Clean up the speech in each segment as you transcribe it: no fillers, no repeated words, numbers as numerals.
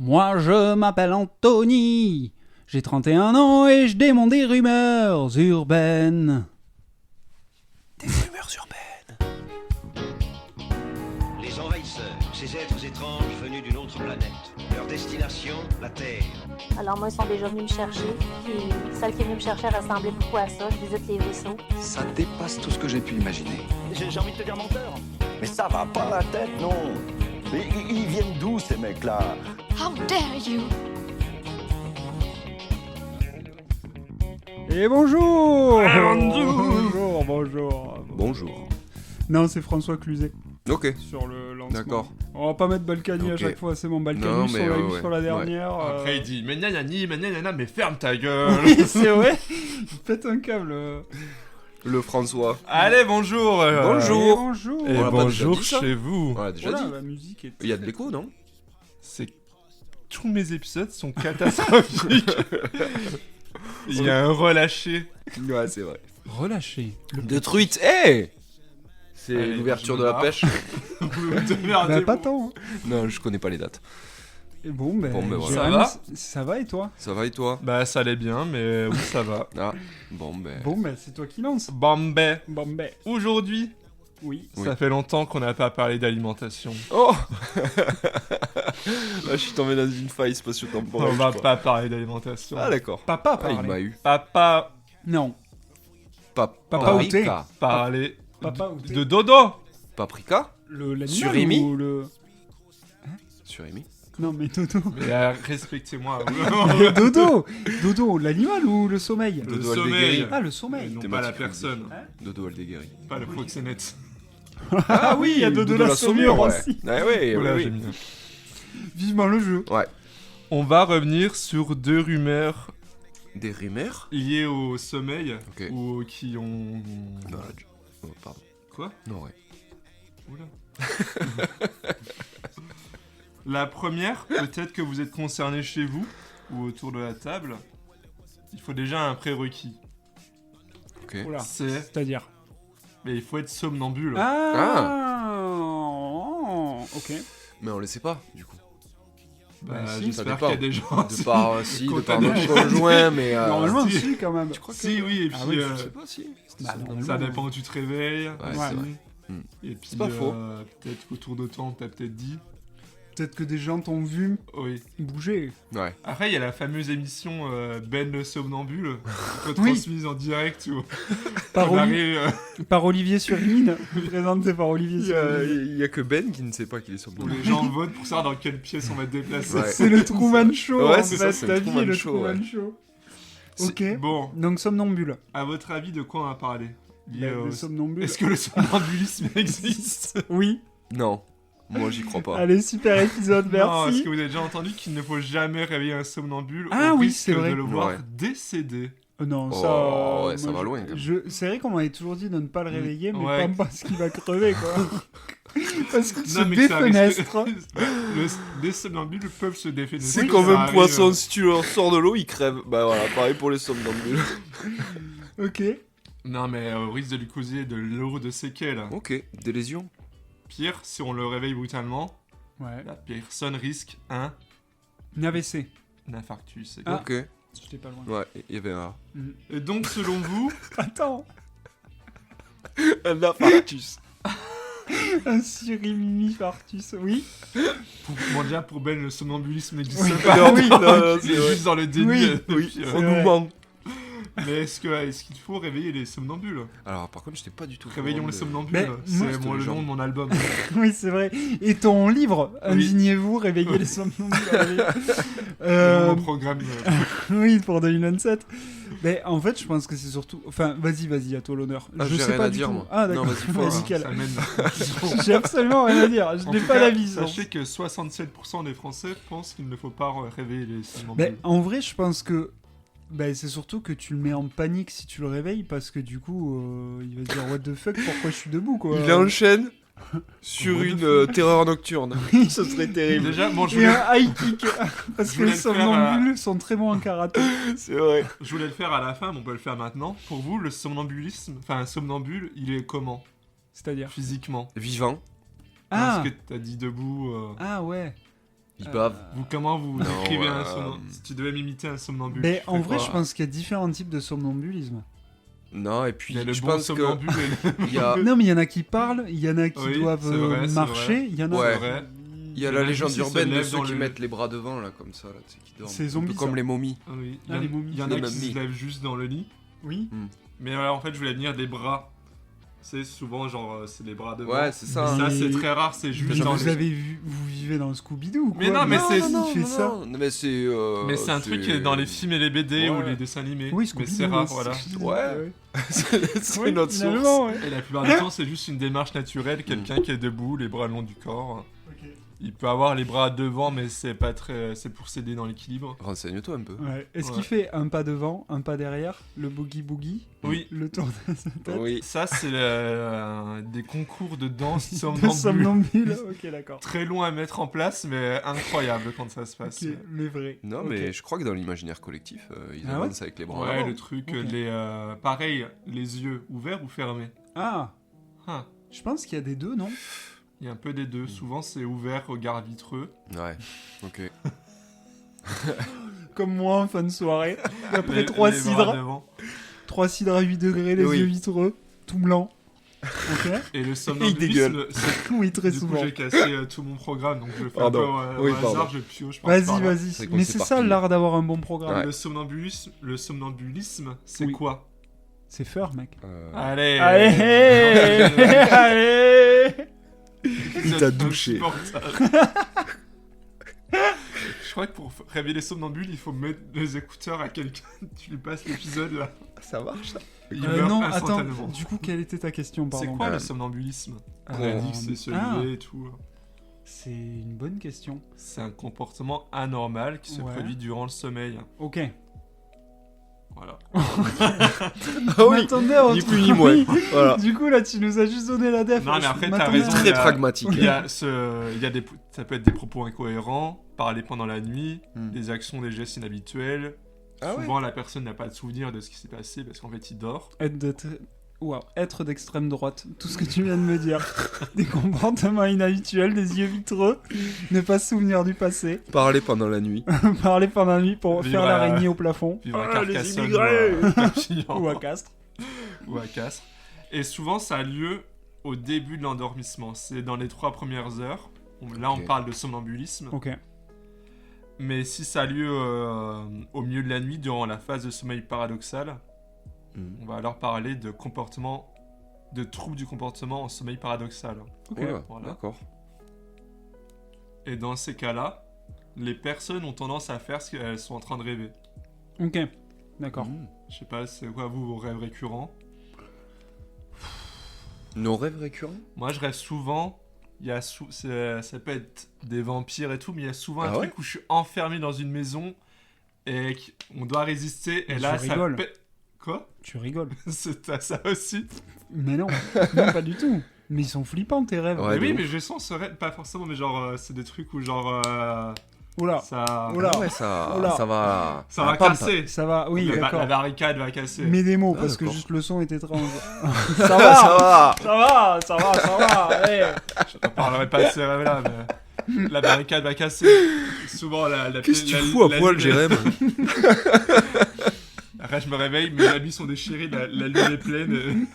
Moi je m'appelle Anthony, j'ai 31 ans et je démonte des rumeurs urbaines. Des rumeurs urbaines. Les envahisseurs, ces êtres étranges venus d'une autre planète. Leur destination, la Terre. Alors moi, ils sont déjà venus me chercher. Puis celle qui est venue me chercher ressemblait beaucoup à ça. Je visite les vaisseaux. Ça dépasse tout ce que j'ai pu imaginer. J'ai envie de te dire menteur. Mais ça va pas la tête, non. Mais ils viennent d'où, ces mecs-là? How dare you! Et bonjour. Bonjour. Bonjour. Non, c'est François Cluzet Ok. sur le lancement. D'accord. On va pas mettre Balkany à Ok. chaque fois, c'est mon Balkany Non, sur, mais la, ouais, sur la dernière. Après, il dit mais nanani, mais nanana, mais ferme ta gueule. Oui, c'est vrai. Il pète un câble. Le François. Allez, bonjour. Bonjour. Et bonjour. Et On l'a pas bonjour déjà dit, ça chez vous. On l'a déjà Voilà, dit. la musique est... Il y a de l'écho, non? C'est tous mes épisodes sont catastrophiques. Il y a un relâché. Ouais, c'est vrai. relâché. De truite. Hey! C'est Allez, l'ouverture je de me la barre. pêche. Vous me démerdez, Bah, pas vous. tant. Non, je connais pas les dates. Et bon, ben, Bon, Ça Jérémy, va ça va et toi? Ça va et toi? Bah, ça allait bien, mais oui, ça va. Ah, bon, ben. Bon, ben, c'est toi qui lance. Bombay. Bon, ben, Aujourd'hui, oui. Oui. ça fait longtemps qu'on n'a pas parlé d'alimentation. Oh! Là, je suis tombé dans une faille spatio-temporelle. On va je crois. pas parler d'alimentation. Ah, d'accord. Papa Ah, il parlait. m'a eu. Papa Non. Papa Paprika. parlait Papa ou de dodo. Paprika? L'animal Surimi ou le... Surimi? Non, mais Dodo. Mais respectez-moi. Dodo. Dodo, l'animal ou le sommeil? Le Dodo sommeil. Aldeguerri. Ah, le sommeil. Non, pas Thématique la personne. Dodo Aldeguerri. Pas le proxénète. Ah oui, il y a Dodo la Saumure ouais. aussi. Ouais, ouais, Voilà, ouais, j'ai oui. mis un. Vivement le jeu. Ouais. On va revenir sur deux rumeurs Des rumeurs? liées au sommeil Ok. ou qui ont. Non, là, oh, pardon. Quoi? Non, ouais. Oula. La première, peut-être que vous êtes concerné chez vous ou autour de la table. Il faut déjà un prérequis. Ok. Oula. C'est. C'est-à-dire? Mais il faut être somnambule. Ok. Mais on le sait pas, du coup. Bah, si, ça j'espère dépend. qu'il y a des gens. De par, si, de Quand par t'as notre des- conjoint, mais. Normalement, si. si, quand même. Tu crois que. Si, oui, et puis. Ah oui, Je sais pas si. Bah, normalement, Ça dépend où tu te réveilles. Ouais, aussi. c'est vrai. Et puis, C'est pas faux. peut-être qu'autour de toi, on t'a peut-être dit. Peut-être que des gens t'ont vu Oui. bouger. Ouais. Après, il y a la fameuse émission Ben le somnambule, retransmise en direct où Par, on Oli- arrive. par Olivier Surimine. Présenté par Olivier Surimine. Il y a que Ben qui ne sait pas qu'il est Où somnambule. les gens votent pour savoir dans quelle pièce on va te déplacer. Ouais. C'est le Truman Show. Ouais, en c'est fait, ça, c'est ta le vie Truman est le Show, Truman ouais. Show. C'est- Ok. Bon, Donc somnambule. à votre avis, de quoi on va parler Lié Bah, au- des somnambules. Est-ce que le somnambulisme existe Oui. Non. Moi, j'y crois pas. Allez, super épisode, Non, est-ce merci. que vous avez déjà entendu qu'il ne faut jamais réveiller un somnambule Ah au oui, risque c'est vrai. de le voir Ouais. décéder? Non, Oh, ça. ouais, ça moi, va loin, quand même. C'est vrai qu'on m'avait toujours dit de ne pas le réveiller, mais Ouais. pas parce qu'il va crever, quoi. Parce qu'il se Non, mais que ça défenestre. risque- Les somnambules peuvent se défenestrer. C'est Oui, comme ça un arrive. poisson, si tu leur sors de l'eau, il crève. Bah voilà, pareil pour les somnambules. Ok. Non, mais au risque de lui causer de l'eau de séquelles. Ok, des lésions. Pire, si on le réveille brutalement, Ouais. la personne risque un Une AVC. infarctus. Ah. Ok. J'étais pas loin. Ouais, il y avait un. Et donc, selon vous, Attends. Un infarctus. Un Sirimimi Fartus, oui. bon, déjà pour Ben, le somnambulisme n'existe Oui. pas. Non, oui, non, non, Il est c'est vrai. juste dans le déni. Oui, depuis, On C'est nous vrai. ment. Mais est-ce qu'il faut réveiller les somnambules? Alors, par contre, j'étais pas du tout. au Réveillons courant les de- somnambules, Mais moi, c'est c'était le les gens. nom de mon album. Oui, c'est vrai. Et ton livre, Indignez-vous, réveillez les somnambules. Mon programme. Oui, pour 2027. Mais en fait, je pense que c'est surtout. Enfin, vas-y, à toi l'honneur. Ah, je j'ai sais rien pas à du dire, tout. moi. Ah, Non, d'accord. vas-y, faut, Vas-y, hein, Cal. Ça mène. J'ai absolument rien à dire. Je En n'ai tout pas cas, la vision. Sachez que 67% des Français pensent qu'il ne faut pas réveiller les Mais somnambules. en vrai, je pense que. C'est surtout que tu le mets en panique si tu le réveilles parce que du coup, il va se dire what the fuck, pourquoi je suis debout quoi. Il enchaîne sur What the une fuck. Terreur nocturne. Ce serait terrible. Déjà, bon, je Et voulais, un high kick parce Je que voulais les le faire, somnambules sont très bons en karaté. C'est vrai. je voulais le faire à la fin, mais on peut le faire maintenant. Pour vous, le somnambulisme, enfin un somnambule, il est comment C'est-à-dire. physiquement? Vivant. Ah Parce que t'as dit debout. Ah ouais. Ils bavent. Comment vous Non, décrivez un somnambule? Si tu devais m'imiter un somnambule. Mais tu en fais vrai, quoi? je pense qu'il y a différents types de somnambulisme. Non, et puis Il y a le je bon pense somnambule et le... il y a, Non, mais il y en a qui parlent, il y en a qui Oui, doivent c'est vrai, c'est marcher, vrai. il y en a. Ouais. C'est vrai. il y a Il y la en a légende qui se urbaine de lèvent ceux dans qui le- mettent les bras devant, là, comme ça, là, tu sais, qui dorment. C'est Un peu zombie, comme ça. les momies. Ah oui. Ah, les momies. Il y en Les a qui momies. se lèvent juste dans le lit. Oui. Mais en fait, je voulais venir des bras. C'est souvent genre, c'est les bras devant. Ouais, c'est ça. Mais hein. ça, c'est très rare, c'est juste Mais dans vous les... avez vu, vous vivez dans le Scooby-Doo ou quoi? Mais non, mais c'est- qui fait ça. non, mais c'est. Mais c'est un truc qui est dans les films et les BD ou Ouais. les dessins animés. Oui, mais Scooby-Doo. c'est rare, c'est voilà. ce que je disais, Ouais. c'est Oui, notre source. finalement, ouais. Et la plupart du temps, c'est juste une démarche naturelle. Quelqu'un qui est debout, les bras le long du corps. Ok. Il peut avoir les bras devant, mais c'est pas très. C'est pour s'aider dans l'équilibre. Renseigne-toi un peu. Ouais. Est-ce Ouais. qu'il fait un pas devant, un pas derrière, le boogie-boogie, Oui. le tour de sa tête? Oui. Ça, c'est des concours de danse Le somnambule. somnambule. Ok, d'accord. Très long à mettre en place, mais incroyable quand ça se passe. Ok, les vrais. Non, Ok. mais je crois que dans l'imaginaire collectif, ils Ah ouais avancent avec les bras. en Ouais, avant. le truc, Ok. pareil, les yeux ouverts ou fermés. Ah, Ah, je pense qu'il y a des deux, non? il y a un peu des deux. Souvent, c'est ouvert, regard vitreux. Ouais, ok. Comme moi en fin de soirée. Après Les- 3 les bras cidres. devant. 3 cidres à 8 degrés, les Oui. yeux vitreux, tout blanc. Ok. Et le dégueule. somnambulisme, c'est Oui, très du coup, souvent. j'ai cassé tout mon programme, donc je le fais Pardon. un peu Oui, au pardon. hasard, je pioche par Vas-y, par là. vas-y. C'est qu'on Mais s'est c'est ça éparpillé. l'art d'avoir un bon programme. Ouais. Le somnambulisme, c'est Oui. quoi? C'est feur, mec. Allez Allez, allez. Il t'a douché. Je crois que pour réveiller les somnambules, il faut mettre les écouteurs à quelqu'un. Tu lui passes l'épisode là. Ça marche, ça. Il meurt Non, attends. instantanément. Du coup, quelle était ta question, C'est pardon? quoi le somnambulisme? On Euh, a dit que c'est se ah. lever et tout. C'est une bonne question. C'est un comportement anormal qui se Ouais. produit durant le sommeil. Ok. Voilà. Ah Je oui, m'attendais à ni autre- plus ni moins. Oui. Voilà. Du coup, là, tu nous as juste donné la def. Non, mais Je après, t'as m'attendais raison. à- Très pragmatique. Il y a ça peut être des propos incohérents, parler pendant la nuit, Hmm. des actions, des gestes inhabituels. Ah ouais. Souvent, la personne n'a pas de souvenir de ce qui s'est passé parce qu'en fait, il dort. Être d'extrême droite, tout ce que tu viens de me dire. Des comportements inhabituels, des yeux vitreux, ne pas se souvenir du passé, Parler pendant la nuit. parler pendant la nuit pour Vivre faire à- l'araignée au plafond, Vivre à Ah, les Carcassonne immigrés ou à Perpignan. ou à Castres. Ou à Castres. Et souvent, ça a lieu au début de l'endormissement. C'est dans les 3 premières heures. Là, on Ok. parle de somnambulisme. Ok. Mais si ça a lieu au milieu de la nuit, durant la phase de sommeil paradoxal, on va alors parler de troubles du comportement en sommeil paradoxal. Ok. Voilà, Voilà. d'accord. Et dans ces cas-là, les personnes ont tendance à faire ce qu'elles sont en train de rêver. Ok. D'accord. Je sais pas, c'est quoi vous, vos rêves récurrents? Nos rêves récurrents. Moi, je rêve souvent. Ça peut être des vampires et tout, mais il y a souvent un Ah ouais truc où je suis enfermé dans une maison et qu'on doit résister. Et Mais là, tu ça rigoles. Quoi? Tu rigoles. C'est ça aussi? Mais non, non, pas du tout. Mais ils sont flippants tes rêves. Ouais, Mais oui, de mais je sens ce rêve, pas forcément, mais genre, c'est des trucs où genre. Oula, Ça. Oula. Ah ouais, ça Oula. va. Ça va pampe. casser. ça va, oui, La d'accord. barricade va casser. Mets des mots, Ah, parce que d'accord. juste le son est étrange. Ça ça va. va, allez. Je ne parlerai pas de ces rêves-là, mais. La barricade va casser. Souvent, la. Qu'est-ce que tu fous à poil, Jérém? Après, je me réveille, mes habits sont déchirés, la lune est pleine.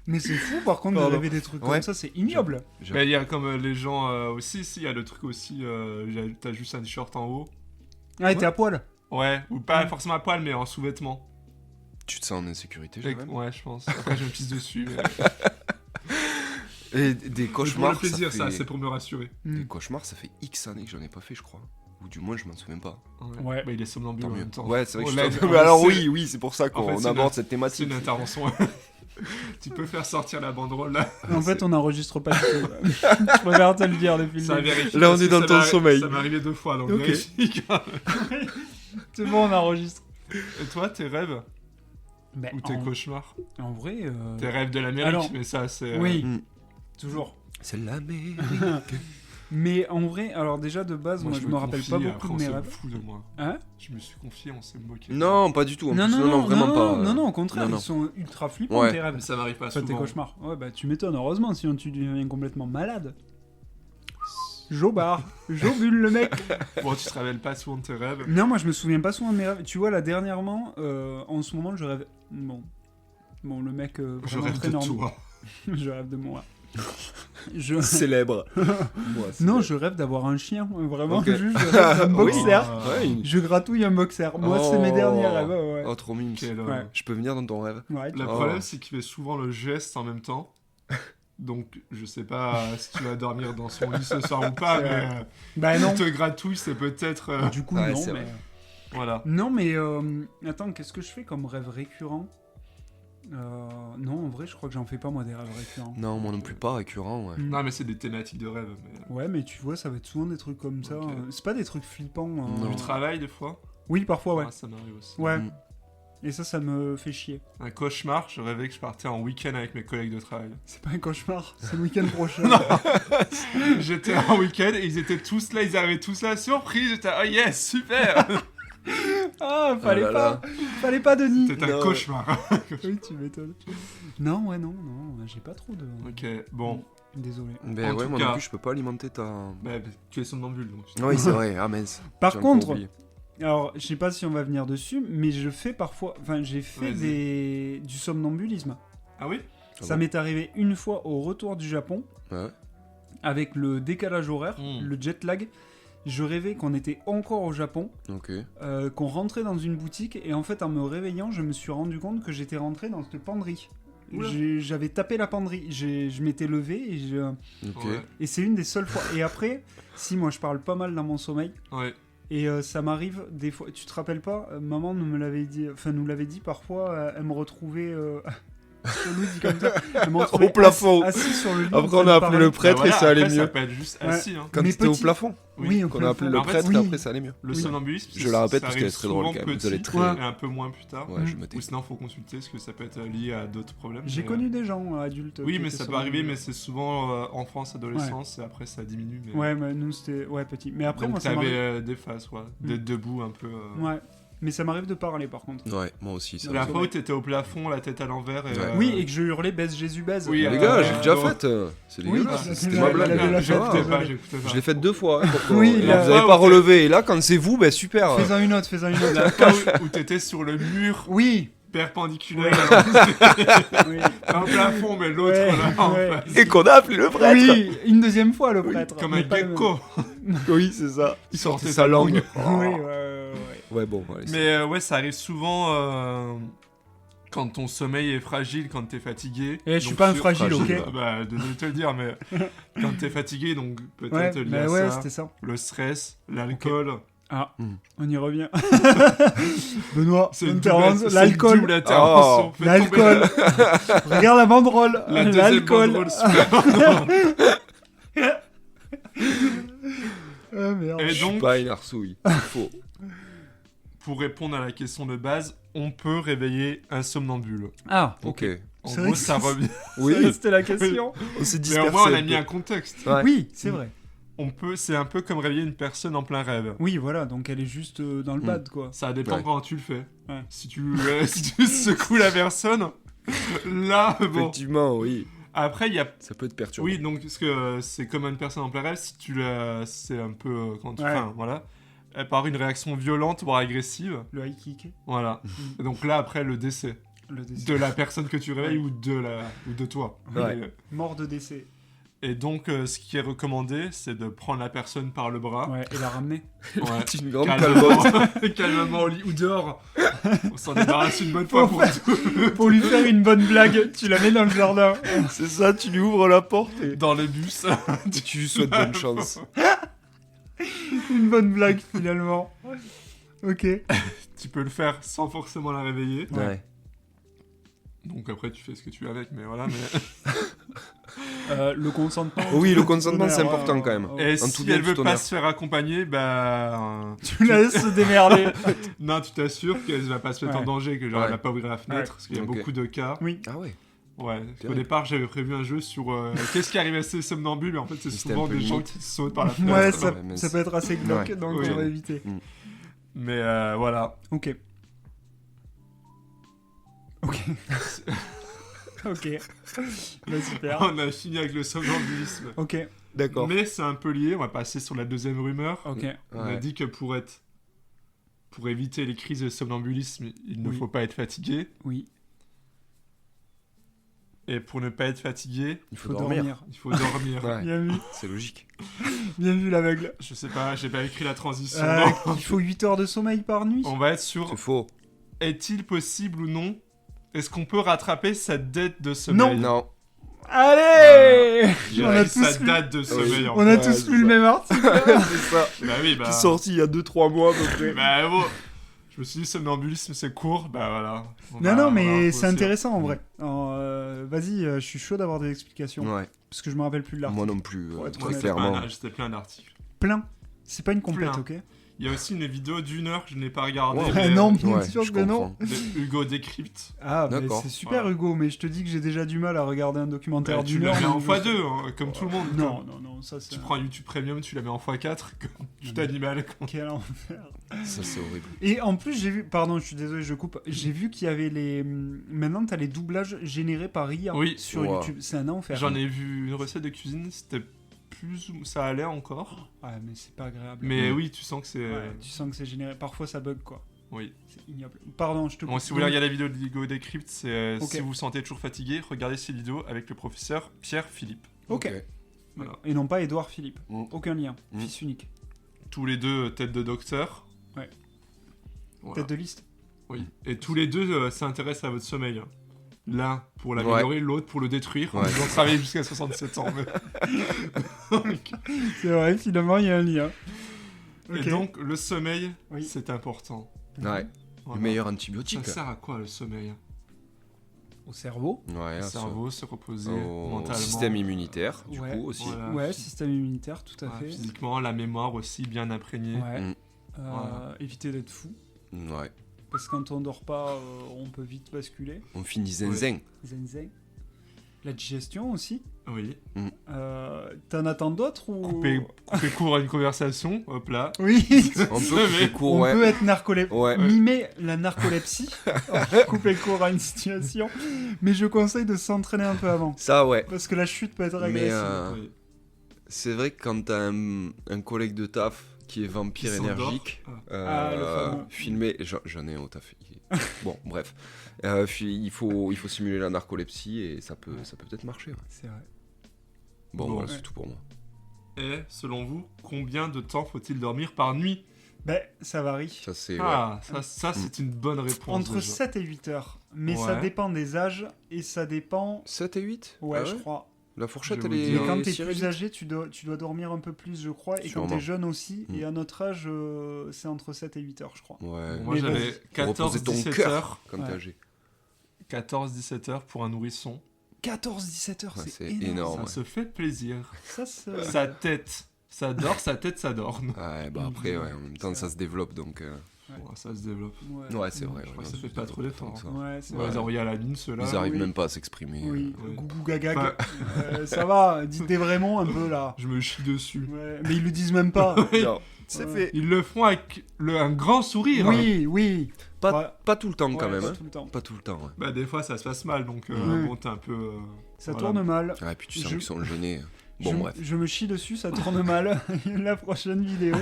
Mais c'est fou, par contre, de Pardon. rêver des trucs Ouais. comme ça, c'est ignoble. Mais il y a comme les gens aussi, il y a le truc aussi, t'as juste un t-shirt en haut. Ah, et t'es à poil. Ouais, ou pas forcément à poil, mais en sous-vêtements. Tu te sens en insécurité, Jérém? Ouais, je pense. Après, je me pisse dessus. Mais... Et des C'est pour cauchemars, le plaisir, ça ça, fait... c'est pour me rassurer. Des cauchemars, ça fait X années que j'en ai pas fait, je crois. Ou du moins, je m'en souviens pas. Ouais. Bah, il est somnambule Tant en mieux. même temps. Ouais, c'est vrai que Oh, je là, suis on Mais alors sait- oui, c'est pour ça qu'on En fait, c'est aborde une- cette C'est thématique. une intervention. Tu peux faire sortir la banderole là. En fait, on n'enregistre pas du tout. Je préfère te le dire depuis Ça le début. vérifie. Là, on parce est que dans ça ton m'est sommeil. Ça m'est arrivé 2 fois, donc Ok. vérifie. C'est bon, on enregistre. Et toi, tes rêves Mais ou tes cauchemars? en vrai, Tes rêves de l'Amérique, Alors, mais ça, c'est. oui, Mm. toujours. C'est l'Amérique. Mais en vrai, alors déjà de base, moi, je me rappelle pas beaucoup de mes On rêves. se fout de moi. Hein? Je me suis confié, on s'est moqué. Non, pas du tout. En Non, plus. non, non, vraiment non, pas. non, non, au contraire, non, non. ils sont ultra flippants Ouais. tes rêves. Mais ça m'arrive pas Enfin, tes souvent. cauchemars. Ouais, bah tu m'étonnes, heureusement, sinon tu deviens complètement malade. Jobard. Jobule, le mec. Bon, tu te révèles pas souvent de tes rêves. Non, moi, je me souviens pas souvent de mes rêves. Tu vois, là, dernièrement, en ce moment, je rêve... Bon, le mec Je vraiment rêve très de normal. toi. Je rêve de moi. Je... Célèbre. Moi, Non, je rêve d'avoir un chien. Vraiment, Ok. juste, je rêve d'un Oui. boxer. Ouais, une- Je gratouille un boxer. Moi, c'est mes derniers rêves. Ouais. Oh, trop mime. Quel, Ouais. Je peux venir dans ton rêve? Ouais, Le Oh. problème, c'est qu'il fait souvent le geste en même temps. Donc, je sais pas si tu vas dormir dans son lit ce soir ou pas, C'est mais vrai. Bah non. te gratouille, c'est peut-être. Du coup, Ouais, non, c'est mais... vrai. Voilà. Non, mais... Attends, qu'est-ce que je fais comme rêve récurrent Non, en vrai, je crois que j'en fais pas, moi, des rêves récurrents. Non, moi non plus pas récurrent, ouais. Non, mais c'est des thématiques de rêve. Mais... Ouais, mais tu vois, ça va être souvent des trucs comme ça. Ok. C'est pas des trucs flippants. Non. Du travail, des fois. Oui, parfois, ouais. Ah, ça m'arrive aussi. Ouais. Mm. Et ça me fait chier. Un cauchemar, je rêvais que je partais en week-end avec mes collègues de travail. C'est pas un cauchemar, c'est le week-end prochain. J'étais en week-end et ils étaient tous là, ils arrivaient tous là, surprise, j'étais oh yes, super. Ah, là là. fallait pas, Denis. C'était Non. un cauchemar. Oui, tu m'étonnes. Non, j'ai pas trop de... Ok, bon, Désolé. Ben En ouais, tout moi cas- non plus, je peux pas alimenter ta... bah, tu es somnambule donc. Oui, c'est vrai, ah mince. Par J'ai encore contre, oublié. alors, je sais pas si on va venir dessus, mais je fais parfois... Enfin, j'ai fait Vas-y. du somnambulisme. Ah oui. Ah Ça bon m'est arrivé une fois au retour du Japon, Ouais. avec le décalage horaire, le jet lag. Je rêvais qu'on était encore au Japon, Ok. qu'on rentrait dans une boutique, et en fait, en me réveillant, je me suis rendu compte que j'étais rentré dans cette penderie. Oula. J'avais tapé la penderie, je m'étais levé, Ok. Ouais. et c'est une des seules fois. Et après, si moi je parle pas mal dans mon sommeil, Ouais. et ça m'arrive des fois. Tu te rappelles pas, maman nous l'avait dit parfois, elle me retrouvait. Je nous dis comme ça. Elle me retrouvait Au plafond. Assis sur le lit. Après, en train on de a appelé parler. le prêtre Bah et ça voilà, allait après, mieux. Ça peut être juste Ouais. assis. Hein. Quand Mais c'était au petit- plafond, Oui, qu'on a appelé le En fait, prêtre oui. et après ça allait mieux. Le Oui. somnambuliste, Je la répète ça parce qu'elle est arrive très drôle souvent quand même. Vous petit allez très- et un peu moins plus tard. Ouais, je me tais. Ou sinon, faut consulter parce que ça peut être lié à d'autres problèmes. J'ai mais, connu des gens adultes. Oui, qui mais étaient ça peut somnambules. arriver, mais c'est souvent enfance, adolescence, et après ça diminue. Mais... Ouais, mais nous c'était. Ouais, petit. Mais après, Donc moi ça t'avais m'arrive. des phases, quoi. Mm. D'être debout un peu. Ouais. Mais ça m'arrive de parler par contre. Ouais, moi aussi. Ça La me- fois où t'étais au plafond, la tête à l'envers. Et, Ouais. Oui, et que je hurlais baise Jésus baise. Oui, Les gars, j'ai déjà bon. fait. C'est Oui, dégueulasse. bah, C'était la- ma la- blague. la- la- J'écoutais la- pas, j'écoutais pas. Je l'ai faite 2 fois. Hein, pourquoi Oui, Et la vous avez fois pas où relevé. Et là, quand c'est vous, ben super. Fais-en une autre, fais-en une autre. La fois où t'étais sur le mur Oui. perpendiculaire, Oui. un plafond, mais l'autre Ouais, là en ouais. face. Et qu'on a appelé le prêtre. Oui, une deuxième fois le prêtre. Comme Mais un pas le- gecko. Oui, c'est ça. Il sortait sa langue. Oui, ouais. Ouais, bon, allez. c'est- Mais ouais, ça arrive souvent quand ton sommeil est fragile, quand t'es fatigué. Et je suis Donc, pas un sur- fragile, fragile, ok. Bah, désolé de te le dire, mais quand t'es fatigué, donc Ouais, peut-être lié mais à ouais, ça, c'était ça. le stress, l'alcool. Ah, Mm. on y revient. Benoît, C'est une intervention- double- c'est une double l'alcool. intervention. Oh, Fais L'alcool. tomber Regarde la banderole. La deuxième L'alcool. banderole, super. Ah merde. Et Je suis donc, pas une arsouille. Faux. pour répondre à la question de base, on peut réveiller un somnambule. Ah, Ok. En C'est vrai gros, que ça c'est- revient. Oui, c'était la question. on s'est Mais dispersé. au moins, on a un mis peu. un contexte. Ouais. Oui, c'est vrai. C'est un peu comme réveiller une personne en plein rêve. Oui, voilà, donc elle est juste dans le Mm. bad, quoi. Ça dépend Ouais. comment tu le fais. Ouais. Si tu secoues la personne, là, bon. Effectivement, oui. Après, il y a. Ça peut être perturbant. Oui, donc, parce que c'est comme une personne en plein rêve, si tu la. C'est un peu. Quand tu. Ouais. Enfin, voilà. Elle part une réaction violente, voire agressive. Le high kick, Voilà. Et donc là, après, le décès. le décès. De la personne que tu réveilles ou de toi. Ouais. Mort de décès. Et donc, ce qui est recommandé, c'est de prendre la personne par le bras. Ouais, et la ramener. Ouais. C'est une grande calvote. Calmement, calmement au lit ou dehors. On s'en débarrasse une bonne fois pour tout. Pour lui faire une bonne blague, tu la mets dans le jardin. C'est ça, tu lui ouvres la porte et Dans le bus. tu lui souhaites bonne chance. Une bonne blague, finalement. Ok. Tu peux le faire sans forcément la réveiller. Ouais. Donc après, tu fais ce que tu veux avec, mais voilà. Mais... Le consentement. Oui, le consentement, c'est Ouais, important ouais, quand même. ouais. Et En si tout bien, elle veut tout pas honneur. se faire accompagner, bah... Tu la laisses se démerder. Non, tu t'assures qu'elle va pas se mettre Ouais. en danger, que genre Ouais. elle va pas ouvrir la fenêtre, Ouais. parce qu'il y a Ok. beaucoup de cas. Oui. Ah ouais. Ouais, parce qu'au Terrible. départ, j'avais prévu un jeu sur qu'est-ce qui arrive à ces somnambules, mais en fait, c'est C'était souvent un peu des gens limite. qui sautent par la fenêtre. Ouais, Ouais, mais ça c'est- peut être assez glauque, Ouais. donc Oui. on va éviter. Mais voilà. Ok. Ok. Ok. Bah, super. On a fini avec le somnambulisme. Ok. D'accord. Mais c'est un peu lié, on va passer sur la deuxième rumeur. Ok. On a dit que pour éviter les crises de somnambulisme, il ne Oui. faut pas être fatigué. Oui. Et pour ne pas être fatigué, Il Faut dormir. il faut dormir. Ouais, Bien vu. c'est logique. Bien vu l'aveugle. Je sais pas, j'ai pas écrit la transition. Il faut 8 heures de sommeil par nuit. On va être sur C'est faux. est-il possible ou non? Est-ce qu'on peut rattraper sa dette de sommeil? Non. Allez J'ai On a écrit sa tous lu, date de sommeil. en on a Ouais, tous c'est lu le ça. même article. C'est ça. fait. Bah oui, bah. Qui est sorti il y a 2-3 mois à peu près. Bah bon. Je me suis dit, somnambulisme c'est court, bah voilà. Non, mais Voilà, c'est faut aussi- intéressant en vrai. Alors, vas-y, je suis chaud d'avoir des explications. Ouais. Parce que je me rappelle plus de l'article. Moi non plus. Pour être Très honnête. clairement. C'était plein d'articles. Plein. C'est pas une complète, Plein. ok. Il y a aussi une vidéo d'1 heure que je n'ai pas regardée. Wow. mais, Non, bien Ouais, sûr je que non. comprends. de Hugo Décrypte. Ah, mais D'accord. c'est super Voilà. Hugo, mais je te dis que j'ai déjà du mal à regarder un documentaire Bah, tu d'une la heure. mets en donc je- x2, hein, comme tout le monde. Non, non, ça c'est. Tu prends YouTube Premium, tu la mets en x4, comme tout animal. Quel enfer. Ça, c'est horrible. Et en plus, j'ai vu. Pardon, je suis désolé, je coupe. J'ai vu qu'il y avait les. Maintenant, t'as les doublages générés par IA Oui. sur Wow. YouTube. C'est un enfer. J'en ai vu une recette de cuisine, c'était plus ou ça allait encore. Ouais, mais c'est pas agréable. Mais oui, tu sens que c'est. Ouais, tu sens que c'est généré. Parfois, ça bug quoi. Oui. C'est ignoble. Pardon, je te coupe. Bon, si vous voulez regarder la vidéo de Hugo Décrypte, c'est Ok. si vous vous sentez toujours fatigué, regardez ces vidéos avec le professeur Pierre Philippe. Ok. Voilà. Et non pas Édouard Philippe. Mm. Aucun lien. Mm. Fils unique. Tous les deux tête de docteur. Ouais. Voilà. Tête de liste. Oui. Et tous les deux s'intéressent à votre sommeil. L'un pour l'améliorer, l'autre pour le détruire. Ouais. Ils ont travaillé jusqu'à 67 ans. mais- Donc, C'est vrai, finalement, il y a un lien. Et Ok. donc, le sommeil, Oui. c'est important. Ouais. Voilà. Le meilleur Ça antibiotique. sert à quoi le sommeil? Au cerveau. Ouais, Le ça. cerveau, se reposer Au mentalement. système immunitaire, du Ouais. coup, aussi. Voilà. Ouais, système immunitaire, tout à Ouais, fait. physiquement, la mémoire aussi bien imprégnée. Ouais. Mm. Voilà. Éviter d'être fou. Ouais. Parce que quand on dort pas, on peut vite basculer. On finit zinzin. Zen zen. La digestion aussi. Oui. T'en attends d'autres ou... Couper court à une conversation, hop là. Oui. On peut Mais couper court, On ouais. peut être narcoleptique. Ouais. Mimer la narcolepsie. Couper court à une situation. Mais je conseille de s'entraîner un peu avant. Ça, ouais. Parce que la chute peut être Mais agressive. Oui. c'est vrai que quand t'as un collègue de taf qui est vampire Qui s'endort. énergique, Ah, le fameux. filmé, j'en ai un au taf. Bon, bref. Il faut simuler la narcolepsie et ça peut peut-être marcher. Ouais. C'est vrai. Bon, Bon. voilà, c'est tout pour moi. Et, selon vous, combien de temps faut-il dormir par nuit? Ben, ça varie. Ça, c'est. Ah, ça c'est une bonne réponse. Entre déjà. 7 et 8 heures. Mais ça Ouais. dépend des âges et ça dépend... 7 et 8 Ouais, Ah je crois. La fourchette, Je elle vous est. dis, Mais quand t'es serrée plus vite. âgé, tu dois dormir un peu plus, je crois. Et Sûrement. quand t'es jeune aussi. Mm. Et à notre âge, c'est entre 7 et 8 heures, je crois. Ouais. Moi Mais bon. j'avais Pour reposer ton 14-17 cœur heures. quand Ouais. t'es âgé. 14-17 heures pour un nourrisson. 14-17 heures, Ouais, c'est c'est énorme. énorme. Ça ouais. se fait plaisir. Ça, c'est... Sa tête, ça dort, sa tête, ça dort. Ouais, bah après, ouais, en même temps, C'est ça se développe donc. Bon, ça se développe. Ouais, c'est vrai. Je crois ouais, que ça non, fait c'est pas trop d'efforts, tant que ça. Ouais, c'est On va vrai. les envoyer à la lune, ceux-là. Ils arrivent oui. même pas à s'exprimer. Oui, Ouais. gougou gagag. Ouais. Ça va, dites des vrais mots un peu là. Je me chie dessus. Ouais, mais ils le disent même pas. Non, c'est Ouais. fait. Ils le font avec un grand sourire. Oui, oui. Pas, Ouais. pas tout le temps quand Ouais, même. pas hein. tout le temps. Pas tout le temps, ouais. Bah des fois ça se passe mal, donc Ouais. bon t'es un peu... Ça voilà. tourne mal. Ouais, puis tu sens Je- qu'ils sont gênés. Bon, je, bref. je me chie dessus, ça tourne mal. La prochaine vidéo.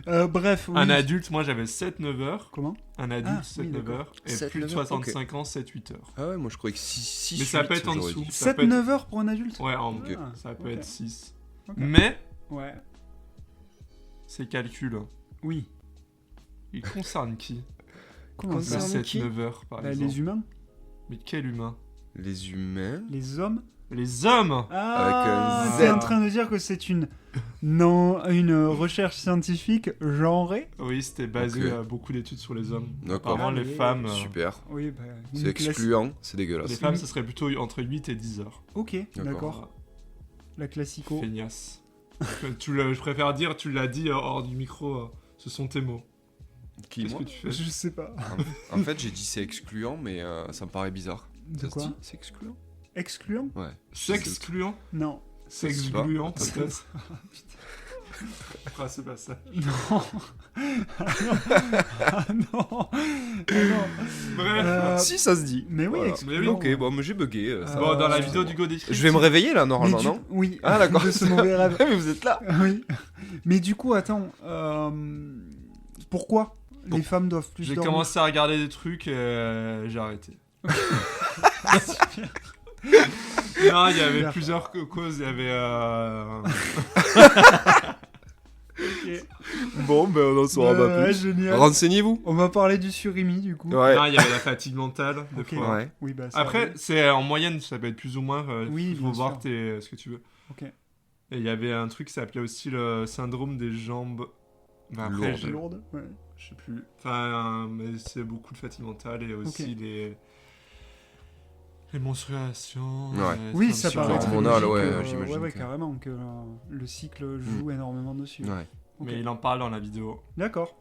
Bref, oui. Un adulte, moi j'avais 7-9 heures. Comment? Un adulte, Ah, 7-9 oui, d'accord. heures. Et 7-9 plus de heures, 65 ans, 7-8 heures. Ah ouais, moi je croyais que 6 Mais ça peut être en dessous. Ça peut 7-9 heures pour un adulte? Ouais, Ok. ça peut ok. être 6. Ok. Mais Ouais. ces calculs, Oui. ils concernent qui? Comment ça? Concerne qui 7-9 heures par Bah, exemple. les humains? Mais quel humain? Les humains. Les hommes? Les hommes! Ah, Avec un t'es Z. en train de dire que c'est une recherche scientifique genrée? Oui, c'était basé Ok. à beaucoup d'études sur les hommes. D'accord. Apparemment, les Allez. femmes... Super. Oui, bah. une C'est classe- excluant, c'est Les dégueulasse. femmes, ce serait plutôt entre 8 et 10 heures. Ok, D'accord. d'accord. La classico. Feignasse. Je préfère dire, tu l'as dit hors du micro, ce sont tes mots. Qui, Qu'est-ce moi que tu fais? Je sais pas. En fait, j'ai dit c'est excluant, mais ça me paraît bizarre. De Ça se quoi? dit C'est excluant Excluant? Ouais. Sexcluant? Non. Sexgluant, Je sais pas. peut-être. Ah, c'est pas ça. Non. Ah non. Bref. Si, ça se dit. Mais oui, Voilà. explique-moi. Ok, bon, mais j'ai bugué. ça Bon, va. dans la Euh, vidéo du Go Description. Je vais me réveiller là, Mais normalement, du- non Oui. Ah, d'accord. De ce mauvais rêve. Mais vous êtes là. Oui. Mais du coup, attends. Pourquoi les femmes doivent plus J'ai dormir commencé à regarder des trucs et j'ai arrêté. Non, il y avait Super. plusieurs causes. Il y avait. Bon, ben on en saura pas Ouais, plus. génial. Renseignez-vous. On va parler du surimi du coup. Ouais. Non, il y avait la fatigue mentale. Des Ok. fois. Ouais. Oui, bah, ça, Après, c'est en moyenne, ça peut être plus ou moins. Oui, faut bien voir sûr. ce que tu veux. Ok. Et il y avait un truc qui s'appelait aussi le syndrome des jambes. Bah, après, Lourdes. Lourde. Ouais. je sais plus. Enfin, mais c'est beaucoup de fatigue mentale et aussi Ok. les menstruations. Ouais. Oui, les ça transitions paraît très hormonal, logique, ouais, j'imagine Ouais, que- carrément, que le cycle joue énormément dessus. Ouais. Ok. Mais il en parle dans la vidéo. D'accord.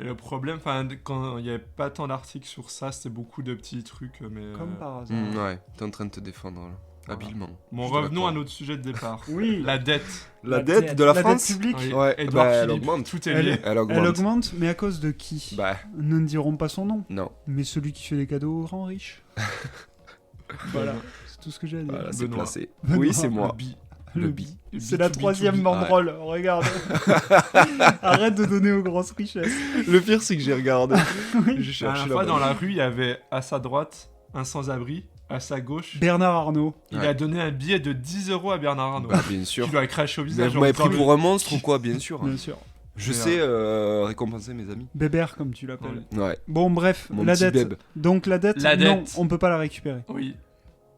Et le problème, enfin, quand il n'y avait pas tant d'articles sur ça, c'était beaucoup de petits trucs. Mais, Comme par hasard. Ouais, t'es en train de te défendre là. Voilà. Habilement. Bon, Je te revenons à l'accorde. notre sujet de départ. Oui. La dette. La dette de la La France dette publique. Oui. Ouais, Édouard bah, elle Philippe, augmente. tout est Elle- lié. Elle augmente. Elle augmente, mais à cause de qui Bah, Nous ne dirons pas son nom, non. mais celui qui fait des cadeaux aux grands riches. Voilà, c'est tout ce que j'ai à dire. Voilà, c'est Benoît. placé. Benoît. Oui, c'est moi. Le bi. Le bi. bi. Le C'est B2B2B. la troisième banderole, regarde. Arrête de donner aux grosses richesses. Le pire, c'est que j'ai regardé. Oui. J'ai La cherché dernière fois, là-bas. dans la rue, il y avait à sa droite un sans-abri, à sa gauche. Bernard Arnault. Il Ouais. a donné un billet de 10 € à Bernard Arnault. Bah, bien sûr. Tu lui as craché au Mais visage. vous m'avez en pris disant, pour un monstre ou quoi Bien sûr. Bien sûr. Je Mais, sais récompenser mes amis. Bébert, comme tu l'appelles. Ouais. Bon, bref, Mon la petit dette. beb. Donc la dette, La non, dette. on peut pas la récupérer. Oui,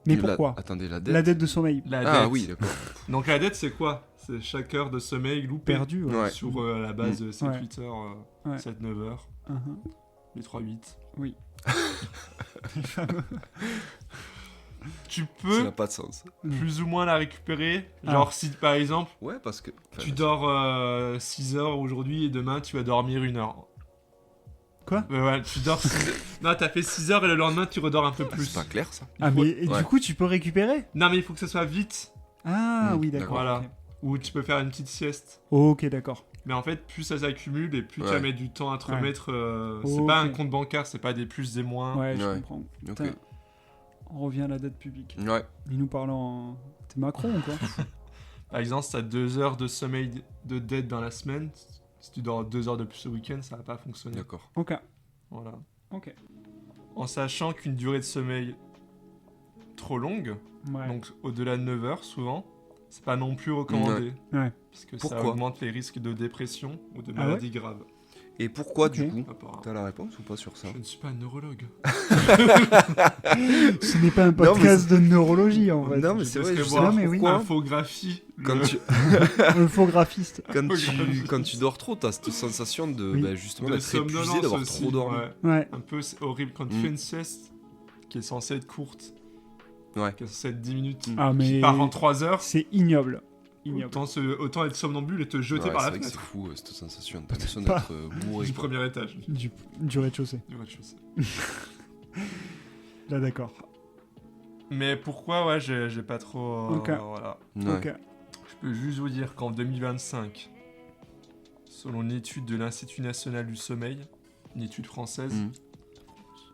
Mais La- pourquoi Attendez, la dette. La dette de sommeil. la Ah dette. oui, d'accord. Donc la dette, c'est quoi? C'est chaque heure de sommeil loupé. Perdu. Ouais. Ouais. Sur la base de 7-8 Ouais. heures, Ouais. 7-9 heures, Mhm. les 3-8. Les fameux. Tu Ça peux n'a pas de sens. plus ou moins la récupérer. Ah. Genre si par exemple, Ouais, parce que. enfin, tu dors 6 heures aujourd'hui et demain tu vas dormir 1 heure. Quoi Ouais, tu dors 6 heures. Non, t'as fait 6 heures et le lendemain tu redors un peu plus. C'est pas clair ça. Ah, faut- mais et Ouais. du coup, tu peux récupérer Non, mais il faut que ça soit vite. Ah, Mm, oui, d'accord. Voilà. ok. Ou tu peux faire une petite sieste. Ok, d'accord. Mais en fait, plus ça s'accumule et plus tu Ouais. vas mettre du temps à te Ouais. remettre. C'est Ok. pas un compte bancaire, c'est pas des plus, des moins. Ouais, je Ouais. comprends. Ok. Putain, on revient à la dette publique. Ouais. Il nous parle en. T'es Macron ou quoi Par exemple, si t'as 2 heures de sommeil de dette dans la semaine, si tu dors 2 heures de plus au week-end, ça va pas fonctionner. D'accord. Ok. Voilà. Ok. En sachant qu'une durée de sommeil trop longue, Ouais. donc au-delà de 9 heures souvent, c'est pas non plus recommandé. Ouais. Parce que ça Pourquoi augmente les risques de dépression ou de Ah ouais maladies graves. Et pourquoi Ok. du coup Apparemment. T'as la réponse ou pas sur ça Je ne suis pas neurologue. Ce n'est pas un Non, mais podcast de neurologie en fait. Non, mais Je c'est te vrai, laisserai je voir sais pas, mais oui. pourquoi. Infographie. Quand le- tu, Infographiste. quand tu dors trop, t'as cette sensation de Oui. bah, justement de d'être épuisé, somnolence d'avoir aussi, trop dormi. ouais. Ouais. Un peu, c'est horrible. Quand tu Mm. fais une sieste qui est censée être courte, Ouais. qui est censée être 10 minutes, Ah, qui mais. part en 3 heures, C'est ignoble. Ignoble. autant être somnambule et te jeter Ouais, par c'est la vrai que c'est fenêtre fou cette sensation. T'as l'impression Pas. d'être bourré. du quoi. premier étage. Du rez-de-chaussée. Du rez-de-chaussée. Là, d'accord. Mais pourquoi, ouais, j'ai pas trop. Ok. Voilà. Ouais. Ok. Je peux juste vous dire qu'en 2025, selon une étude de l'Institut national du sommeil, une étude française, Mm.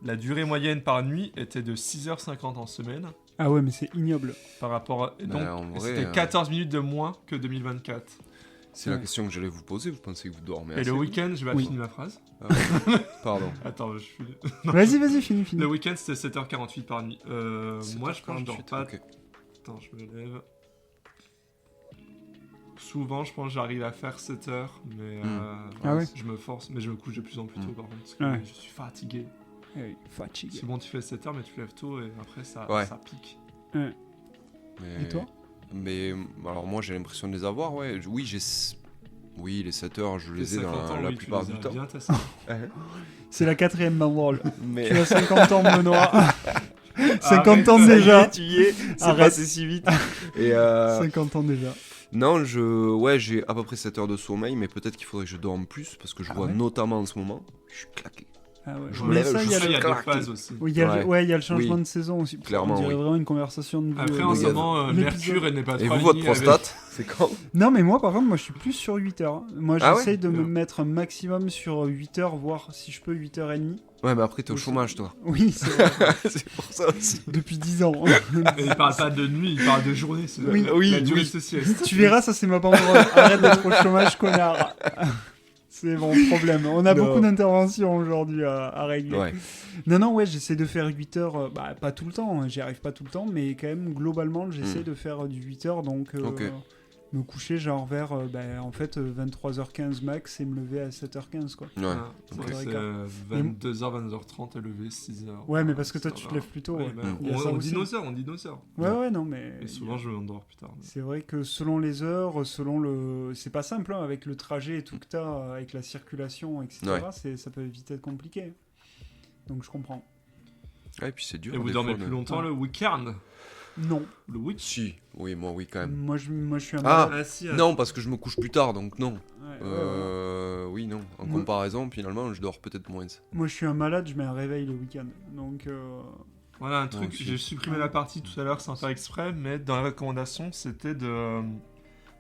la durée moyenne par nuit était de 6h50 en semaine. Ah ouais, mais c'est ignoble. Par rapport à... et donc, Bah, en vrai, c'était 14 minutes de moins que 2024. C'est la Ouais. question que j'allais vous poser. Vous pensez que vous dormez Et assez le week-end, je vais Oui. finir ma phrase. Ah ouais. Pardon. Attends, je suis... Vas-y, finis. Le week-end, c'était 7h48 par nuit. Moi, je pense que je dors 7h48, pas... ok. Attends, je me lève. Souvent, je pense que j'arrive à faire 7 heures, mais Ah ouais. je me force, mais je me couche de plus en plus tôt par contre, parce que Ouais. je suis fatigué. Eh, fatigué. C'est bon, tu fais 7 heures, mais tu te lèves tôt et après ça, Ouais. ça pique. Mais- Et toi Mais alors moi j'ai l'impression de les avoir, ouais. Oui, oui, les 7 heures, je les ai Tes dans 50 ans, la oui, tu plupart les du as temps. bien tassés. C'est la 4ème banderole. Mais Tu as 50 ans, Benoît. 50 Arrête, ans ça y est, déjà. tu y es, c'est Arrête. passé si vite. Et 50 ans déjà. non, j'ai à peu près 7 heures de sommeil, mais peut-être qu'il faudrait que je dorme plus parce que je Ah vois ouais notamment en ce moment, je suis claqué. Ah ouais. Je Ouais, me lève, ça, je il y a ça, il y a claque. des phases aussi. Oui, il y a Ouais. ouais, il y a le changement Oui. de saison aussi. Clairement, On dirait oui. vraiment une conversation de Après, en ce Regarde. moment, l'épisode. Mercure elle n'est pas Et trop vous, votre alignée avec- prostate, c'est quand Non, mais moi, par contre, moi, je suis plus sur 8 heures. Moi, Ah ouais j'essaye de me Ouais. mettre un maximum sur 8 heures, voire si je peux 8h30. Ouais, mais après, t'es au chômage, toi. Oui, c'est vrai. C'est pour ça aussi. Depuis 10 ans. Mais il parle pas de nuit, il parle de journée. C'est Oui. la, Oui, la durée oui. de ce sieste. Tu verras, ça, c'est ma banderole. Arrête d'être au chômage, connard. C'est mon problème. On a Non. beaucoup d'interventions aujourd'hui à régler. Ouais. Non, ouais, j'essaie de faire 8 heures. Pas tout le temps, hein, j'y arrive pas tout le temps, mais quand même, globalement, j'essaie de faire du 8 heures. Donc, Ok. me coucher genre vers, en fait, 23h15 max et me lever à 7h15, quoi. Ouais. Ah, c'est vrai que c'est 22h, 22h30 et levé 6h. Ouais, mais parce que toi, tu te lèves plus tôt. Ouais, Ouais. bah, Il y a ça on aussi. dit nos heures, on dit nos heures. Ouais, non, mais. Et souvent, je m'endors plus tard. C'est vrai que selon les heures, selon le. C'est pas simple, hein, avec le trajet et tout que t'as, avec la circulation, etc. Ouais. Ça peut vite être compliqué. Donc je comprends. Ouais, et puis c'est dur. Et vous des dormez fois, plus mais- longtemps le week-end Non. Le week Si, oui, moi, oui, quand même. Moi, je suis un Ah, malade. si, Non, parce que je me couche plus tard, donc non. Ouais. Oui, non. En Moi- comparaison, finalement, je dors peut-être moins. Moi, je suis un malade, je mets un réveil le week-end. Donc. Voilà un truc, aussi. j'ai supprimé la partie tout à l'heure sans faire exprès, mais dans la recommandation, c'était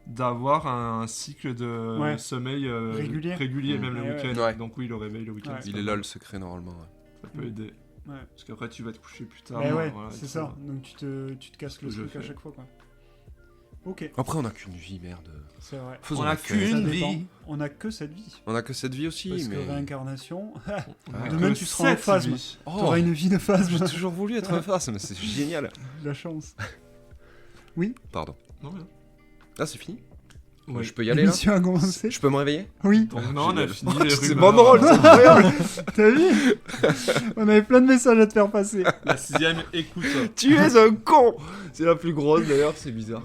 d'avoir un cycle de Ouais. sommeil Régulier. même le Ouais, week-end. ouais. Donc oui, le réveil le week-end. Ouais. c'est Il pas est là mal. le secret, normalement. Ouais. Ça peut aider. Ouais. Parce qu'après, tu vas te coucher plus tard. Mais ouais, voilà, c'est et ça. tout. Donc tu te casses le Je truc à fais. chaque fois, quoi. Ok, Après, on a qu'une vie, merde. c'est vrai. Faisons On la a fête. Ça qu'une dépend. vie. On a que cette vie. On a que cette vie aussi, Parce mais. que réincarnation. On a Demain, que tu seras en sept phasme. vies. Oh, T'auras une vie de phasme. j'ai toujours voulu être un phasme, c'est génial. La chance. Pardon. Non, rien. Ah, c'est fini Ouais. Je peux y aller là L'émission a commencé. Je peux me réveiller Oui. Donc non, on a Génial. fini les C'est rumeurs. bon drôle, c'est incroyable. T'as vu On avait plein de messages à te faire passer. La 6ème, écoute. Tu es un con. C'est la plus grosse d'ailleurs, c'est bizarre.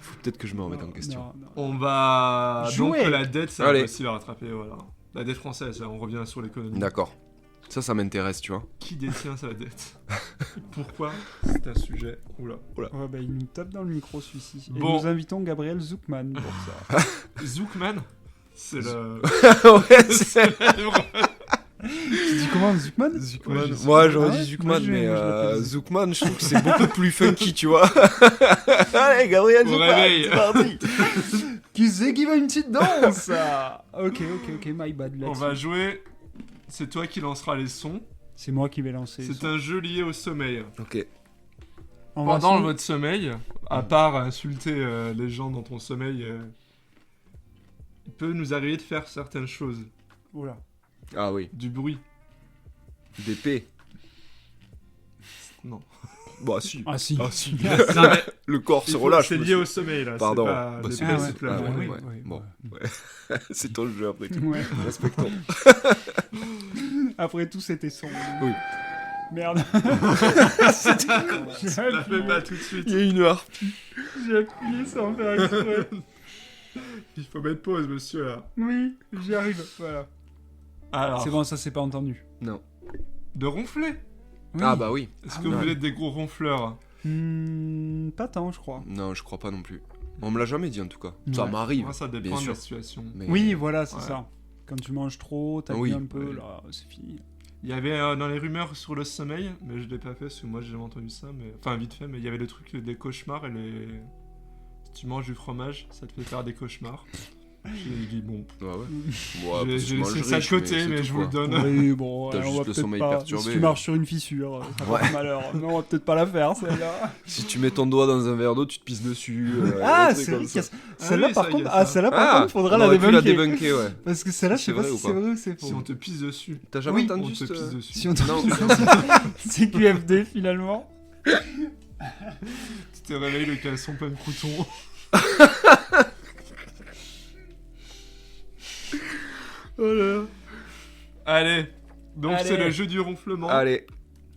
Faut peut-être que je me remette en question. Non. On va... Jouer. Donc la dette, c'est Allez. impossible à rattraper, voilà. La dette française, on revient sur l'économie. D'accord. Ça m'intéresse, tu vois. Qui détient sa dette Pourquoi C'est un sujet. Oula. Ouais, bah, il nous tape dans le micro celui-ci. Et Bon. nous invitons Gabriel Zuckman pour ça. Zoukman C'est le... Ouais, c'est Tu dis comment Zuckman Zuckman. Ouais, Moi j'aurais Ah ouais dit Zuckman, Moi, mais je l'appelle Zuckman, je trouve que c'est beaucoup plus funky, tu vois. Allez, Gabriel Au Zuckman, réveil. c'est parti. Qui c'est qui va une petite danse Ok, my bad. On va jouer... C'est toi qui lanceras les sons. C'est moi qui vais lancer. C'est un jeu lié au sommeil. Ok. On va Pendant essayer- votre sommeil, à part insulter les gens dans ton sommeil, il peut nous arriver de faire certaines choses. Oula. Ah oui, Du bruit. d'épée. Non. Bah si. Ah si. Ah si. Non, mais Le corps il se faut- relâche. C'est lié monsieur. au sommeil là. Pardon. C'est pas Bah, les c'est- plaies, Ah ouais. c'est plein. Ah ouais, oui, ouais. oui, Bon, ouais. ouais. C'est ton jeu après tout. Ouais. Respectons. Après tout, c'était son. Oui. Merde. Je la fais pas tout de suite. Il y a une harpe. J'ai appuyé sans faire exprès. Il faut mettre pause, monsieur là. Oui, j'y arrive. Voilà. Alors, C'est bon, ça c'est pas entendu. Non. de ronfler. Oui. Ah bah oui. Est-ce Ah que oui. vous êtes des gros ronfleurs? Pas tant, je crois. Non, je crois pas non plus. On me l'a jamais dit en tout cas. Ça Ouais. m'arrive. Moi, ça bien dépend de sûr. la situation. Mais- Oui, voilà, c'est Ouais. ça. Quand tu manges trop, t'as Oui, un peu, oui. là, c'est fini. Il y avait dans les rumeurs sur le sommeil, mais je l'ai pas fait parce que moi j'ai jamais entendu ça, mais enfin vite fait, mais il y avait le truc des cauchemars et les. Si tu manges du fromage, ça te fait faire des cauchemars. J'ai dit bon, Ouais, ouais. Mm. Bon, après, j'ai je mange laissé ça de riche, côté, c'est mais tout, je vous le quoi. donne. Oui, bon, T'as on juste va le peut-être sommeil pas. perturbé. Si tu marches sur une fissure, ça Ouais. porte malheur. Non, on va peut-être pas la faire, celle-là. Si tu mets ton doigt dans un verre d'eau, tu te pisses dessus. Ah, un truc c'est comme vrai ça. qu'il y a- Celle-là, oui, par ça, il y a contre, ça. celle-là, par contre, faudra on la aurait pu la débunker. débunker, ouais. Parce que celle-là, je sais C'est pas vrai si ou c'est pas vrai ou c'est Si on faux. te pisse dessus. T'as jamais Oui, entendu on te ce- pisse dessus. Si on te Non. c'est QFD finalement. Tu te réveilles le caleçon plein de croutons. Oh là là. Allez, donc Allez. c'est le jeu du ronflement. Allez.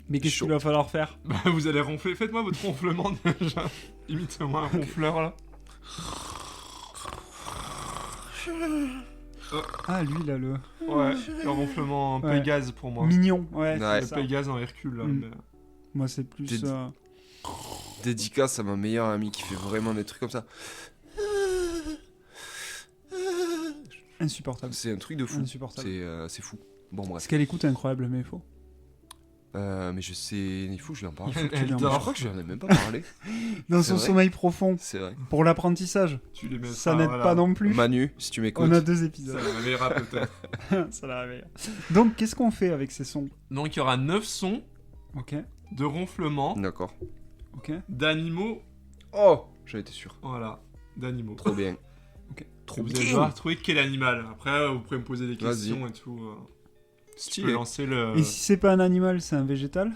Mais qu'est-ce Chaud. qu'il va falloir faire? Bah, vous allez ronfler. Faites-moi votre ronflement déjà. Imitez-moi un ronfleur là. Ah, lui, là, le Ouais, le ronflement Ouais. Pégase pour moi. mignon. Ouais, Ouais. Le c'est ça. Pégase en Hercule là. Mm. mais- Moi, c'est plus. J'ai dit- Dédicace à ma meilleure amie qui fait vraiment des trucs comme ça. Insupportable. C'est un truc de fou. Insupportable. C'est fou. Bon, bref. Parce qu'elle écoute incroyablement faux. Mais je sais, il faut que je lui en parle. Elle Je dort. crois que je lui en ai même pas parlé. Dans C'est son vrai. sommeil profond, C'est vrai. pour l'apprentissage. Tu les mets Ça n'aide pas non plus. Manu, si tu m'écoutes. On a 2 Ça épisodes. la réveillera peut-être. Ça la réveille. Donc, qu'est-ce qu'on fait avec ces sons? Donc il y aura 9 sons Ok, de ronflements D'accord. ok. d'animaux. Oh, j'en étais sûr. Voilà, d'animaux. Trop bien. Ok. Trop Vous bien. allez devoir trouver quel animal. Après, vous pouvez me poser des Vas-y. questions et tout. Tu peux Stylé. lancer le. Et si c'est pas un animal, c'est un végétal?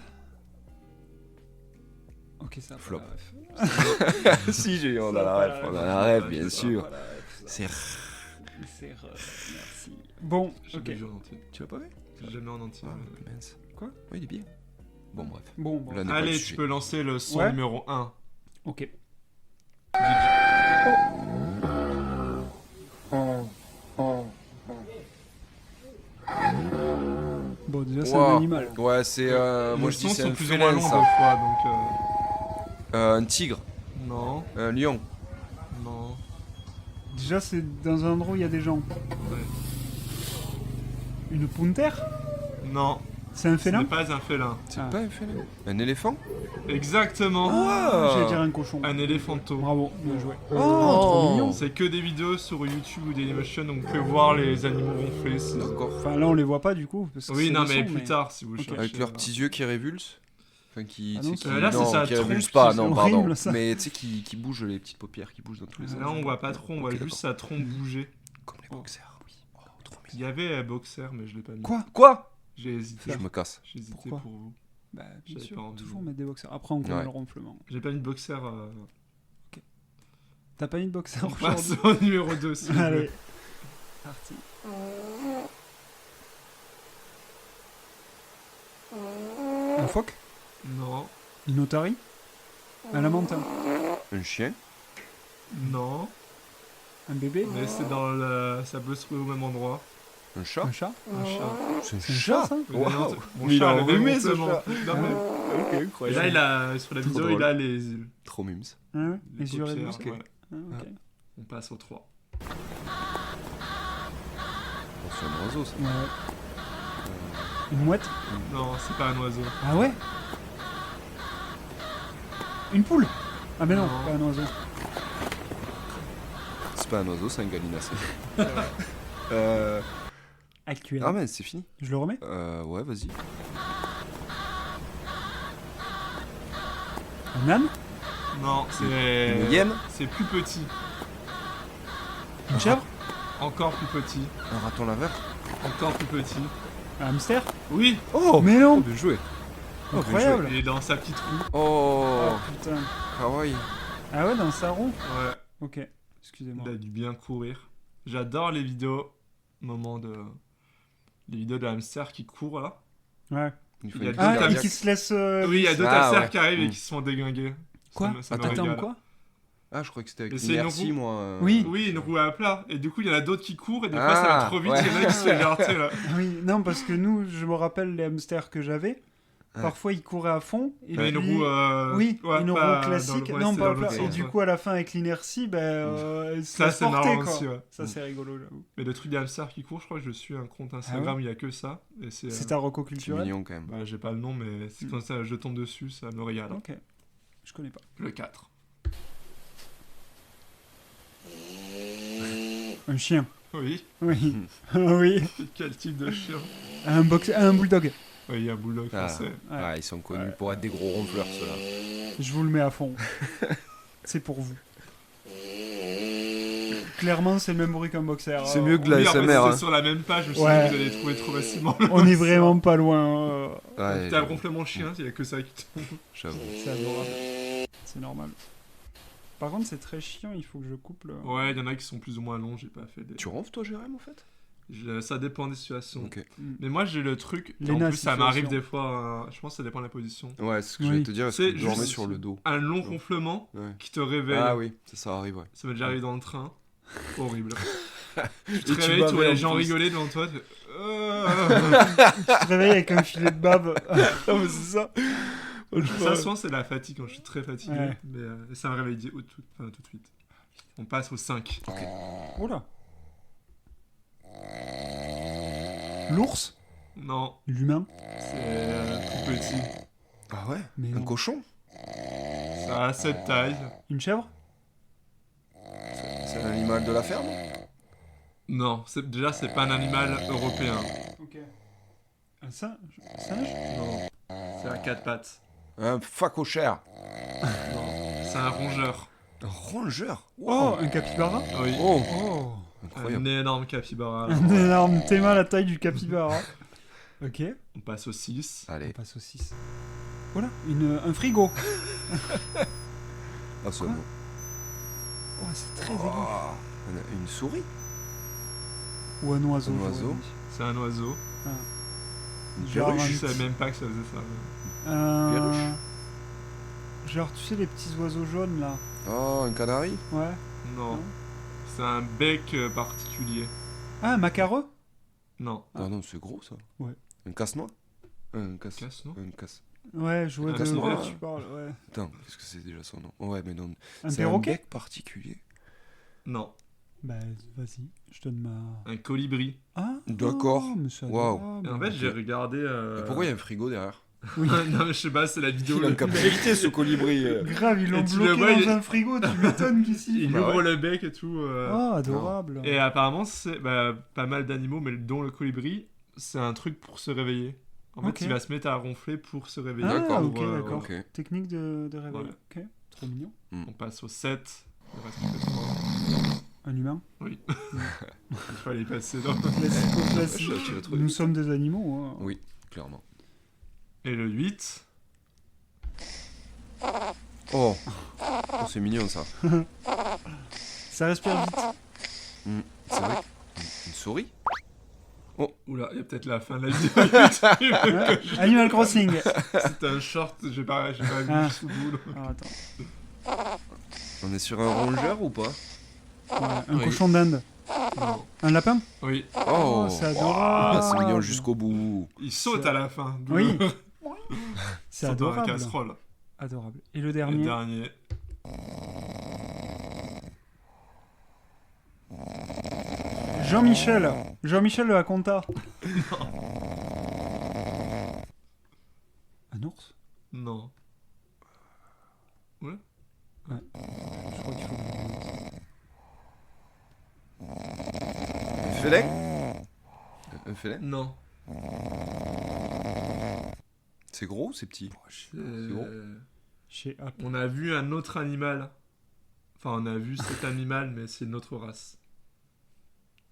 Ok, ça va. Flop. pas la ref. Si, j'ai, on Ça a va la pas ref, on la a la ref, ref, bien ça sûr. va pas la ref, ça. C'est. Merci. Bon, J'ai ok. jamais vu en entier. Tu l'as pas vu? J'ai jamais en entier. Ah, mince. Quoi? Ouais, il est bien. Bon, bref. Bon, bon. Là n'est pas Allez, le tu sujet. peux lancer le son Ouais. numéro 1. Ok. Bon, déjà, c'est un Wow. animal. Ouais, c'est. Moi, Les je dis sons c'est sont un plus ou moins félin, longs ça. des fois, donc. Un tigre, Non, un lion. non. Déjà, c'est dans un endroit où il y a des gens. Ouais. Une panthère? Non, C'est un ce félin? n'est pas un félin. C'est Ah. pas un félin. Un éléphant? Exactement. Ah, j'allais dire un cochon. Un éléphanto. Bravo, bien joué. Oh, trop mignon. C'est que des vidéos sur YouTube ou Dailymotion, donc vous pouvez voir les animaux ronfler. D'accord. Enfin, là, on les voit pas du coup. Parce que Oui, c'est non, le mais son, plus tard si vous Ok. cherchez. Avec leurs petits yeux qui révulsent. Enfin, qui. Ah tu non, sais, c'est- qui- là, c'est non, sa qui trompe révulsent qui- pas, c'est non, horrible, pardon. ça. Mais tu sais, qui bougent les petites paupières, qui bougent dans tous les sens. Là, on voit pas trop, on voit Ok, juste sa trompe bouger. Comme les boxers, oui. Oh, trop Il mignon. y avait Boxer, mais je l'ai pas mis. Quoi? Quoi? J'ai hésité. Je me casse. J'ai hésité Pourquoi pour vous. Bah, bien J'avais sûr, pas envie. toujours mettre des boxers. Après, on connaît Ouais. le ronflement. J'ai pas mis de Boxer. T'as pas mis de boxer On aujourd'hui? passe au numéro 2, s'il vous Allez, plaît. parti. Un phoque? Non, Une otarie? Un lamentin? Un chien? non, Un bébé? mais c'est dans le. Ça peut se trouver au même endroit. Un chat? Un chat? Un chat. C'est un C'est un chat, ça? Oui, Wow. non, mon Mais il chat a a le même enrhumé, ce ronflement. chat. Non, mais- Ok, Et incroyable. là, il a, sur la Trop vidéo, drôle. il a les Trop mimes. Ah ouais? Les yeux paupières, révulsés? ouais. Ah, ok. On passe au 3. Oh, c'est un oiseau, ça. Ouais. Une mouette? Non, c'est pas un oiseau. Ah ouais? Une poule? Ah mais non, Non. pas un oiseau. C'est pas un oiseau, c'est un gallinacé. Actuel. Ah, mais c'est fini. Je le remets? Ouais, vas-y. Un âne? Non, c'est. Une hyène? C'est plus petit. Une chèvre? Encore plus petit. Un raton laveur? Encore plus petit. Un hamster? Oui, Oh! Mais non! Bien joué. Oh, bien Incroyable! il est dans sa petite roue. Oh! Oh putain. Kawaii. Ah ouais, dans sa roue? Ouais, Ok, excusez-moi. il a dû bien courir. J'adore les vidéos. Moment de. Les vidéos de hamster qui courent là. Ouais. Il faut Il y a une deux Ah, petite et cardiaque. qui se laisse... Oui, il y a deux Ah, hamsters ouais. qui arrivent et Mm. qui se font déglinguer. Quoi? Ça me Attends, régale. quoi? Ah, je crois que c'était avec Mais c'est une l'inertie, roue. moi. Oui. Oui, une roue à plat. Et du coup, il y en a d'autres qui courent et des fois, ça va Ah, trop vite. ouais. Il y en a qui se fait genre, tu sais, là. Ah oui, non, parce que nous, je me rappelle les hamsters que j'avais. Ouais. Parfois, ils couraient à fond. Et Mais une puis- roue. Oui, ouais, une pas roue classique. dans le- ouais, non, c'est pas dans à plat. l'autre Et sens, du ouais. coup, à la fin, avec l'inertie, ils se Ça, laissent c'est porter, marrant quoi. aussi, ouais. Ça, c'est rigolo, j'avoue. Mais le truc des hamsters qui courent, je crois que je suis un compte Instagram où il y a que ça. Et c'est. C'est ta reco C'est culturelle? mignon quand même. Bah, j'ai pas le nom, mais c'est Mm. quand ça, je tombe dessus, ça me régale. Ok. Je connais pas. Le 4. Un chien. Oui. Oui. oui. Quel type de chien? Un bulldog. Oui, il y a un bulldog Ah. français. Ouais. Ah, ils sont connus pour être des gros ronfleurs, ceux-là. Je vous le mets à fond. C'est pour vous. Clairement, c'est le même bruit qu'un boxer. C'est mieux que la Oui, en fait, SMR. c'est hein. sur la même page, je me suis Ouais. dit que vous allez trouver trop facilement. On est vraiment pas loin. Ouais, T'as un ronflement chien, il y a que ça qui tombe. j'avoue. C'est adorable. C'est normal. Par contre, c'est très chiant, il faut que je coupe le... Ouais, il y en a qui sont plus ou moins longs, j'ai pas fait des. Tu ronfles, toi, Jérém, en fait? Ça dépend des situations. Ok. Mais moi, j'ai le truc. En Léna, plus, ça situation. m'arrive des fois. Je pense que ça dépend de la position. Ouais, c'est ce que Oui. j'allais te dire. Est-ce C'est que tu dormais juste- sur le dos? Un long ronflement Ouais. qui te réveille. Ah oui, ça arrive, ouais. Ça m'est déjà arrivé dans le train. Horrible. Tu Et te tu réveilles, tu bavais vois en les gens plus. rigoler devant toi. Tu fais, Tu te réveilles avec un filet de bave. Non, mais c'est ça. Ça, souvent, c'est la fatigue quand je suis très fatigué. Ouais. Mais ça me réveille tout de suite. On passe au 5. Oula. L'ours? Non, L'humain. c'est tout petit. Ah ouais. Mais Un non. cochon. Ça a cette taille. Une chèvre. C'est un animal de la ferme. Non, déjà, c'est pas un animal européen. Ok. Un singe. Singe. Non, c'est à 4 pattes. Un phacochère. Non, c'est un rongeur. Un rongeur. Oh, un capybara. Oui, Oh, Oh. incroyable. un énorme capybara. Un énorme théma à la taille du capybara. Ok. On passe au 6. On Allez. passe au 6. Voilà, un frigo. Ah, c'est Quoi bon. Oh, c'est très aigu. Une souris. Ou un oiseau. Un j'aurais oiseau. dit. C'est un oiseau. Une Genre perruche. Je savais même pas que ça faisait ça. Euh, Genre, tu sais, les petits oiseaux jaunes là. Oh, un canari. Ouais. Non, Non. c'est un bec particulier. Ah, un macareux. Non, Ah non, c'est gros ça. Ouais. Un casse-noix. Un casse. casse, non Un casse. Ouais, je vois Un de casse-noix. quoi tu parles. Ouais. Attends, qu'est-ce que c'est déjà son nom? Ouais, mais non. Un C'est perroquet. bec particulier. Non, Bah, vas-y, je donne ma. un colibri. Ah. D'accord. Oh, mais c'est Waouh. adorable. Et en fait, j'ai regardé. Mais pourquoi il y a un frigo derrière? Oui. Non, mais je sais pas, c'est la vidéo. Il est en captivité ce colibri. Grave, ils l'ont Et tu le bloqué vois, dans il- un frigo. Tu m'étonnes qu'ici. Il Bah ouvre ouais. le bec et tout. Oh, adorable. Et apparemment, c'est pas mal d'animaux, mais dont le colibri, c'est un truc pour se réveiller. En fait, Ok. il va se mettre à ronfler pour se réveiller. Ah, D'accord. ok, Pour, d'accord. Ok. Technique de réveil. Voilà. Ok, trop mignon. On passe au 7. Il reste que 3. Un humain. Il fallait y passer dans. Classico, classique. Tu l'as trouvé Nous vite. sommes des animaux. Hein. Oui, clairement. Et le 8. Oh, oh c'est mignon ça. Ça respire vite. C'est vrai. Une souris. Oula, il y a peut-être la fin de la vidéo. Ouais. Animal Crossing. C'est un short, j'ai pas vu Ah. jusqu'au bout. là. Ah, attends. On est sur un rongeur ou pas? Ouais, un Oui. cochon d'Inde. Non. Un lapin. Oui, Oh, c'est ah, adorable. c'est mignon jusqu'au bout. il saute à la fin. d'où Oui. le- C'est saute dans la adorable. casserole. Adorable. Et le Le dernier. dernier. Jean-Michel. Jean-Michel de la Conta. Un ours. Non. Je crois qu'il faut. Un félin? Un félin? Non. C'est gros ou c'est petit? gros. Chez Apple. On a vu un autre animal. Enfin, on a vu cet animal, mais c'est une autre race.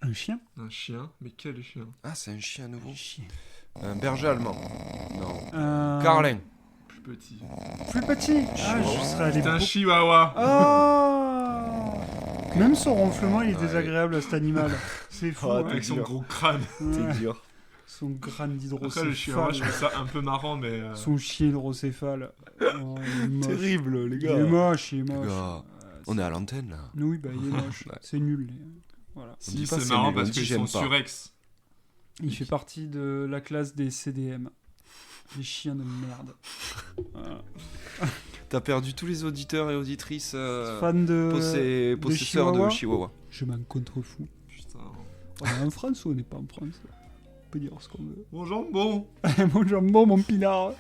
Un chien. Un chien. Mais quel chien? Ah, c'est un chien nouveau. Un chien. Un berger allemand. Non. Un... Carlin. Plus petit. Plus petit. Ah, je serais allé. C'est un beaucoup- chihuahua. Oh. Même son ronflement, il est Ouais. désagréable à cet animal. C'est fou. Ah, hein. Avec son gros crâne. Ouais. dur. Son crâne Après, le chihuahua, je d'hydrocéphale. trouve ça un peu marrant, mais. Son chien hydrocéphale. Oh, il est moche. Terrible, les Il gars. est moche, il est Les moche. gars, on est à l'antenne là. Oui, bah il est moche. Ouais. C'est nul. Voilà. On dit Si, pas c'est c'est marrant nul, on parce dit qu'ils j'aime sont pas. surex. Il fait partie de la classe des CDM. Les chiens de merde. Voilà. T'as perdu tous les auditeurs et auditrices Fan de. possesseurs de Chihuahua Chihuahua. Je m'en contrefous. Putain. On est en France ou on n'est pas en France? On peut dire ce qu'on veut. Bon jambon. Mon jambon, mon pinard.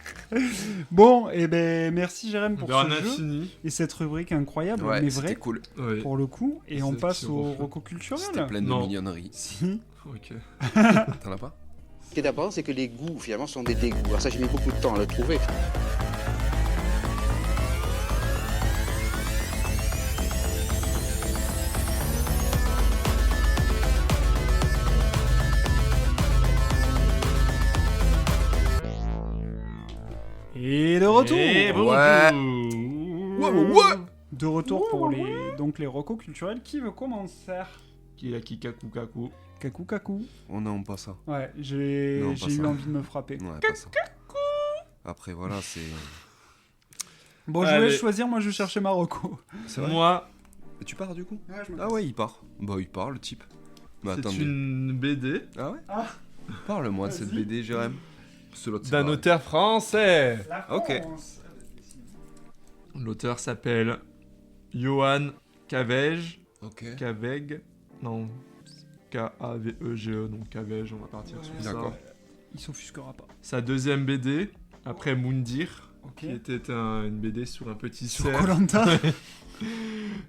Bon, et ben merci Jérém pour Ben, on ce a jeu fini. et cette rubrique incroyable, Ouais, mais c'était vraie cool. Oui. pour le coup. Et on C'est passe petit au refus. roco culturel. C'était plein de Non. mignonneries. Si. Ok. T'en as pas? Ce qui est d'abord, c'est que les goûts, finalement, sont des dégoûts. Alors ça, j'ai mis beaucoup de temps à le trouver. Et de retour. Et bonjour. Ouais. De retour pour les recos culturels. Qui veut commencer? Qui a qui kaku kaku. Kakou kakou. Oh non, pas ça. Ouais, j'ai Non, pas eu ça. envie de me frapper. Ouais, pas ça. Après, voilà, c'est. Bon, je Allez. vais choisir, moi je cherchais ma reco. C'est vrai. Moi, Tu pars du coup? Ouais, je me Ah ouais, il part. Bah, il part le type. Mais c'est attendez. une BD Ah ouais? Ah. Parle-moi de cette Vas-y. BD, Jérém. C'est l'autre, c'est d'un pareil. auteur français. La Ok. France. L'auteur s'appelle Johan Cavege. Ok. Caveg. Non. K-A-V-E-G-E, donc Cavege, on va partir sur ça. D'accord. il s'offusquera pas. Sa deuxième BD, après Moundir, Ok. qui était une BD sur un petit Sur cerf. Koh-Lanta.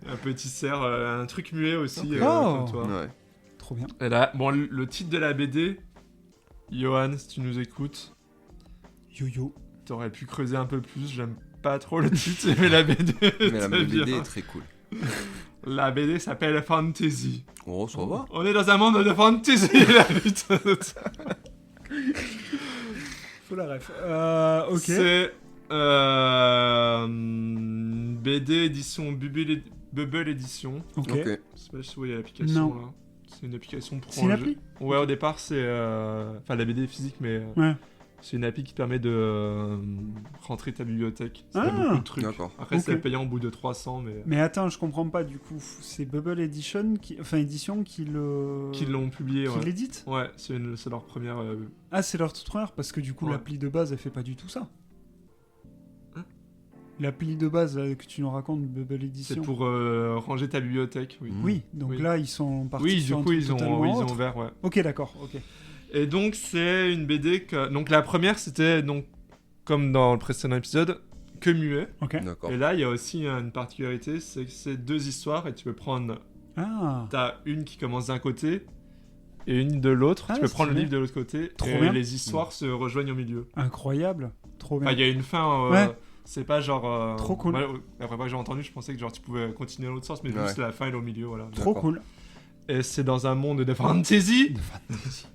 Un petit cerf, un truc muet aussi, Ok. comme Oh. toi. Ouais. Trop bien. Et là, bon, le titre de la BD, Johan, si tu nous écoutes, Yo-yo. t'aurais pu creuser un peu plus. J'aime pas trop le titre, mais la BD. Mais la très BD bien. est très cool. La BD s'appelle Fantasy. Oh, ça va. On est dans un monde de fantasy, là, putain. Faut la ref. Ok. C'est BD édition Bubble Edition. Ok. Ok. Je sais pas si vous voyez l'application Non. là. C'est une application pour C'est une un appli jeu. Ouais, au départ, c'est. Enfin, la BD est physique, mais. Ouais. C'est une appli qui te permet de rentrer ta bibliothèque. Ça Ah. fait beaucoup de trucs. D'accord. Après, Ok. c'est payant au bout de 300, mais. Mais attends, je comprends pas du coup. C'est Bubble Edition édition qui le. Qui l'ont publié, Qui ouais. l'édite. Ouais, c'est leur première. Ah, c'est leur toute première parce que du coup Ouais. l'appli de base elle fait pas du tout ça. Hein L'appli de base que tu nous racontes, Bubble C'est Edition. pour ranger ta bibliothèque, oui. Oui, donc Oui. là ils sont partis Oui, du sur un coup, truc ils ont totalement autre. ouvert, ouais. Ok, d'accord, ok. Et donc, c'est une BD que. Donc, la première, c'était, donc, comme dans le précédent épisode, que muet. Ok. D'accord. Et là, il y a aussi une particularité, c'est que c'est 2 histoires et tu peux prendre. Ah, T'as une qui commence d'un côté et une de l'autre. Ah, tu peux prendre le stylé. livre de l'autre côté. Trop et bien. les histoires se rejoignent au milieu. incroyable, trop bien. Enfin, il y a une fin. Ouais. C'est pas genre. Trop cool. Ouais, après que j'ai entendu, je pensais que genre tu pouvais continuer dans l'autre sens, mais Ouais. juste la fin elle est au milieu, voilà. Trop D'accord. cool. Et c'est dans un monde de fantasy. De fantasy.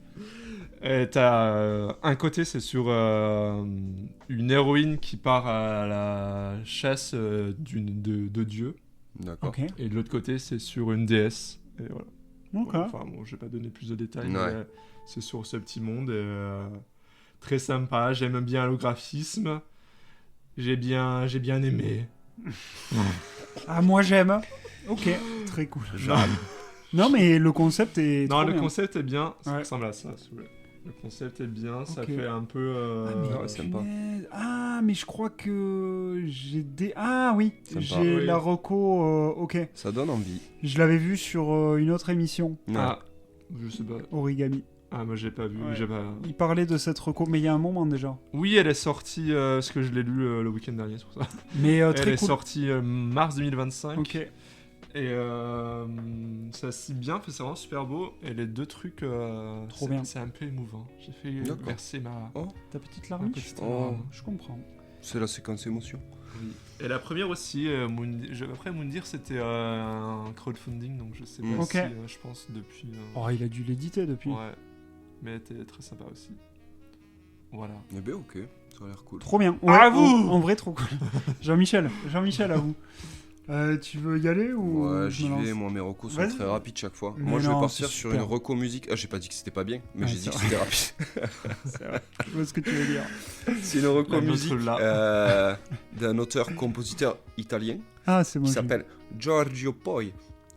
Et t'as un côté, c'est sur une héroïne qui part à la chasse de dieux. D'accord. Ok. Et de l'autre côté, c'est sur une déesse. Et voilà. Ok. Voilà, enfin, bon, je vais pas donner plus de détails, Ouais. mais c'est sur ce petit monde. Et, très sympa. J'aime bien le graphisme. J'ai bien aimé. Ah, moi j'aime. Ok, très cool. Non, Non, mais le concept est. non, trop le bien. concept est bien. Ça Ouais. ressemble à ça, si vous voulez. Le concept est bien. Ça Ok. fait un peu. Ah, mais ouais, sympa. punaise. Ah, mais je crois que j'ai des. Ah oui, Sympa. j'ai Oui. la reco. Ok, Ça donne envie. je l'avais vu sur une autre émission, Ouais. Ah, je sais pas. Origami. Ah, moi j'ai pas vu. Ouais. J'ai pas... Il parlait de cette reco, mais il y a un moment déjà. Oui, elle est sortie, parce que je l'ai lu le week-end dernier, c'est pour ça. Mais Elle très est cool. sortie mars 2025. Ok. Et ça se lit bien, fait, c'est vraiment super beau. Et les deux trucs, Trop c'est- bien. c'est un peu émouvant. J'ai fait D'accord. verser ma Ta petite ma larmiche. petite Oh. larme. Je comprends. C'est la séquence émotion. Oui. Et la première aussi, après Moundir, c'était un crowdfunding, donc je sais pas Ok. si, je pense, depuis... Oh, il a dû l'éditer depuis. ouais, mais elle était très sympa aussi. Voilà. Eh ben ok, ça a l'air cool. Trop bien. À en- vous en vrai, trop cool. Jean-Michel, à vous. Tu veux y aller ou Ouais, je j'y me lance vais, moi mes recos sont Vas-y. très rapides chaque fois. Mais Moi je vais non, partir c'est sur super. une reco musique. Ah, j'ai pas dit que c'était pas bien, mais Ouais, j'ai dit c'est que vrai. c'était rapide. C'est vrai. Je vois ce que tu veux dire. C'est une reco La nôtre musique là. d'un auteur-compositeur italien Ah, c'est bon. qui j'ai- s'appelle Giorgio Poi.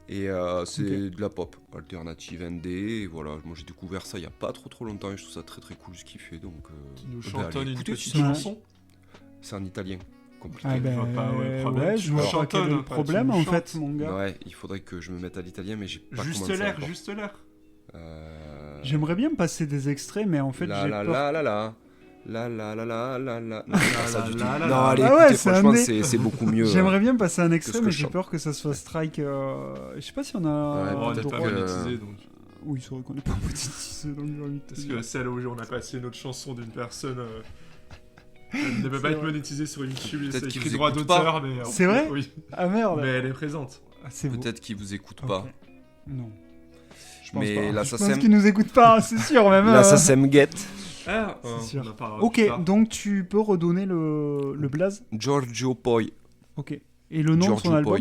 Et c'est Ok. de la pop alternative ND. Et voilà, moi j'ai découvert ça il y a pas trop longtemps et je trouve ça très très cool ce qu'il fait. Donc, Qui nous bah, chantonne allez, une écoutez, petite c'est- chanson. C'est en italien. Compliqué. Ah Je ben, vois pas, ouais, problème. ouais, Tu je vois nous pas quel est chantonnes, le enfin, tu problème nous en chantes. fait, mon gars. Ouais, il faudrait que je me mette à l'italien, mais j'ai pas Juste commencé l'air, encore. juste l'air. J'aimerais bien passer des extraits, mais en fait, La j'ai la peur. la la la. La la la la la la. Non, c'est pas ça la du tout. la la Non, la. allez, Ah ouais, écoutez, c'est un franchement, dé. c'est beaucoup mieux. J'aimerais bien passer un extrait, ce que mais je j'ai chante. peur que ça soit strike. Je sais pas si on a. Ouais, Oh, on peut-être n'est pas droit. que- monétisé, donc. Oui, c'est vrai qu'on n'est pas monétisé, donc j'ai envie de te Parce dire. que celle où on a passé une autre chanson d'une personne elle ne peut pas C'est être vrai. monétisée sur YouTube, Peut-être c'est qu'il écrit vous droit écoute d'auteur, mais... C'est vrai Oui, Ah merde. mais elle est présente. Ah, c'est beau. Peut-être qu'ils vous écoutent Ok. pas. Non. Je pense Mais pas. là, Je ça pense sème. qu'ils nous écoutent pas, c'est sûr même. Là, ça s'aime guette. Ah, C'est sûr. on en parlera Ok, plus tard. donc tu peux redonner le blaze. Giorgio Poi. Ok. Et le nom de son Giorgio album. Poi.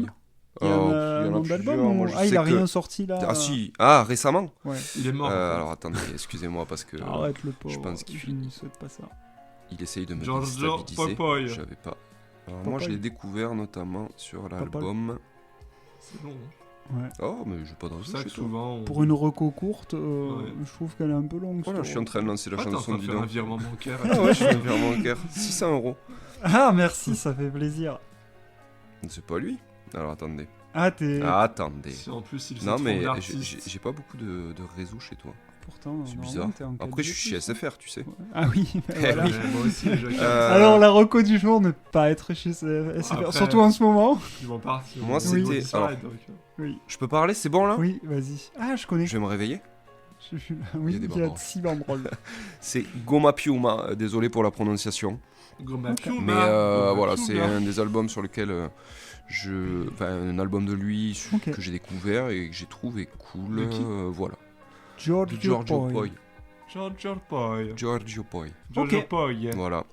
Il y a Oh, un nom d'album plusieurs, ou- moi, je Ah, il sais a que- rien sorti là. Ah si. Ah, récemment. Ouais. Il est mort. en fait. Alors attendez, excusez-moi parce que Arrête le pauvre. je pense qu'il je ne souhaite pas ça. il essaye de me Giorgio déstabiliser. Poi. J'avais pas. Alors moi, je Poi. l'ai découvert notamment sur l'album. C'est long. hein. Ouais. Oh, mais j'ai pas de C'est raison. ça chez que toi. souvent... on- Pour une reco courte, Ouais. je trouve qu'elle est un peu longue. Voilà, cette je suis en train de lancer la Ah, t'es en chanson train de du faire un don. virement bancaire. Ah ouais, je fais un virement bancaire. 600 €. Ah, merci, ça fait plaisir. C'est pas lui. Alors attendez. Ah, t'es. Attendez. Si en plus il se Non trompe mais d'artiste. j'ai pas beaucoup de réseau chez toi. Pourtant, C'est normalement, bizarre. t'es en Après, 4G+. je suis chez SFR, tu sais. Ah oui, bah voilà. oui. Moi aussi, les Joker. Alors, la reco du jour, ne pas être chez SFR, Après- surtout en ce moment. Ils vont partir. Moi, Ils vont c'était- disparaître, alors. donc, Oui, Je peux parler, c'est bon là oui, vas-y. Ah, je connais. Je vais me réveiller. Oui, Il y a des il y a banderoles. 6 banderoles. C'est Goma Piuma, désolé pour la prononciation. Goma Piuma. Mais Goma voilà, Piuma. c'est un des albums sur lequel un album de lui Ok. que j'ai découvert et que j'ai trouvé cool. De qui Voilà. Giorgio, De Giorgio Poi. Poi. Giorgio Poi. Giorgio Poi. Giorgio Ok. Poi. Voilà.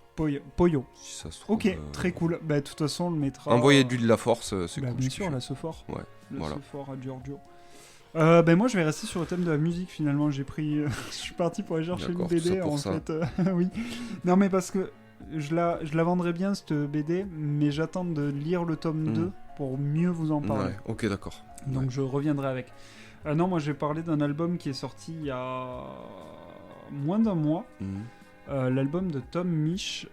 Pollo. Si ça se trouve, Ok, très cool. Bah, de toute façon, on le mettra. Envoyez du de la force, c'est Bah, cool. bien ce qu'il sûr, fait. la Sophore. Ouais, Le voilà. Sophore à Giorgio. Ben moi je vais rester sur le thème de la musique finalement, j'ai pris je suis parti pour aller chercher une D'accord, BD ça pour en ça. fait oui. Non mais parce que je la vendrais bien cette BD mais j'attends de lire le tome 2 pour mieux vous en parler. Ouais, ok, d'accord. Donc Ouais. je reviendrai avec. Non, moi je vais parler d'un album qui est sorti il y a moins d'un mois. Mhm. L'album de Tom Misch.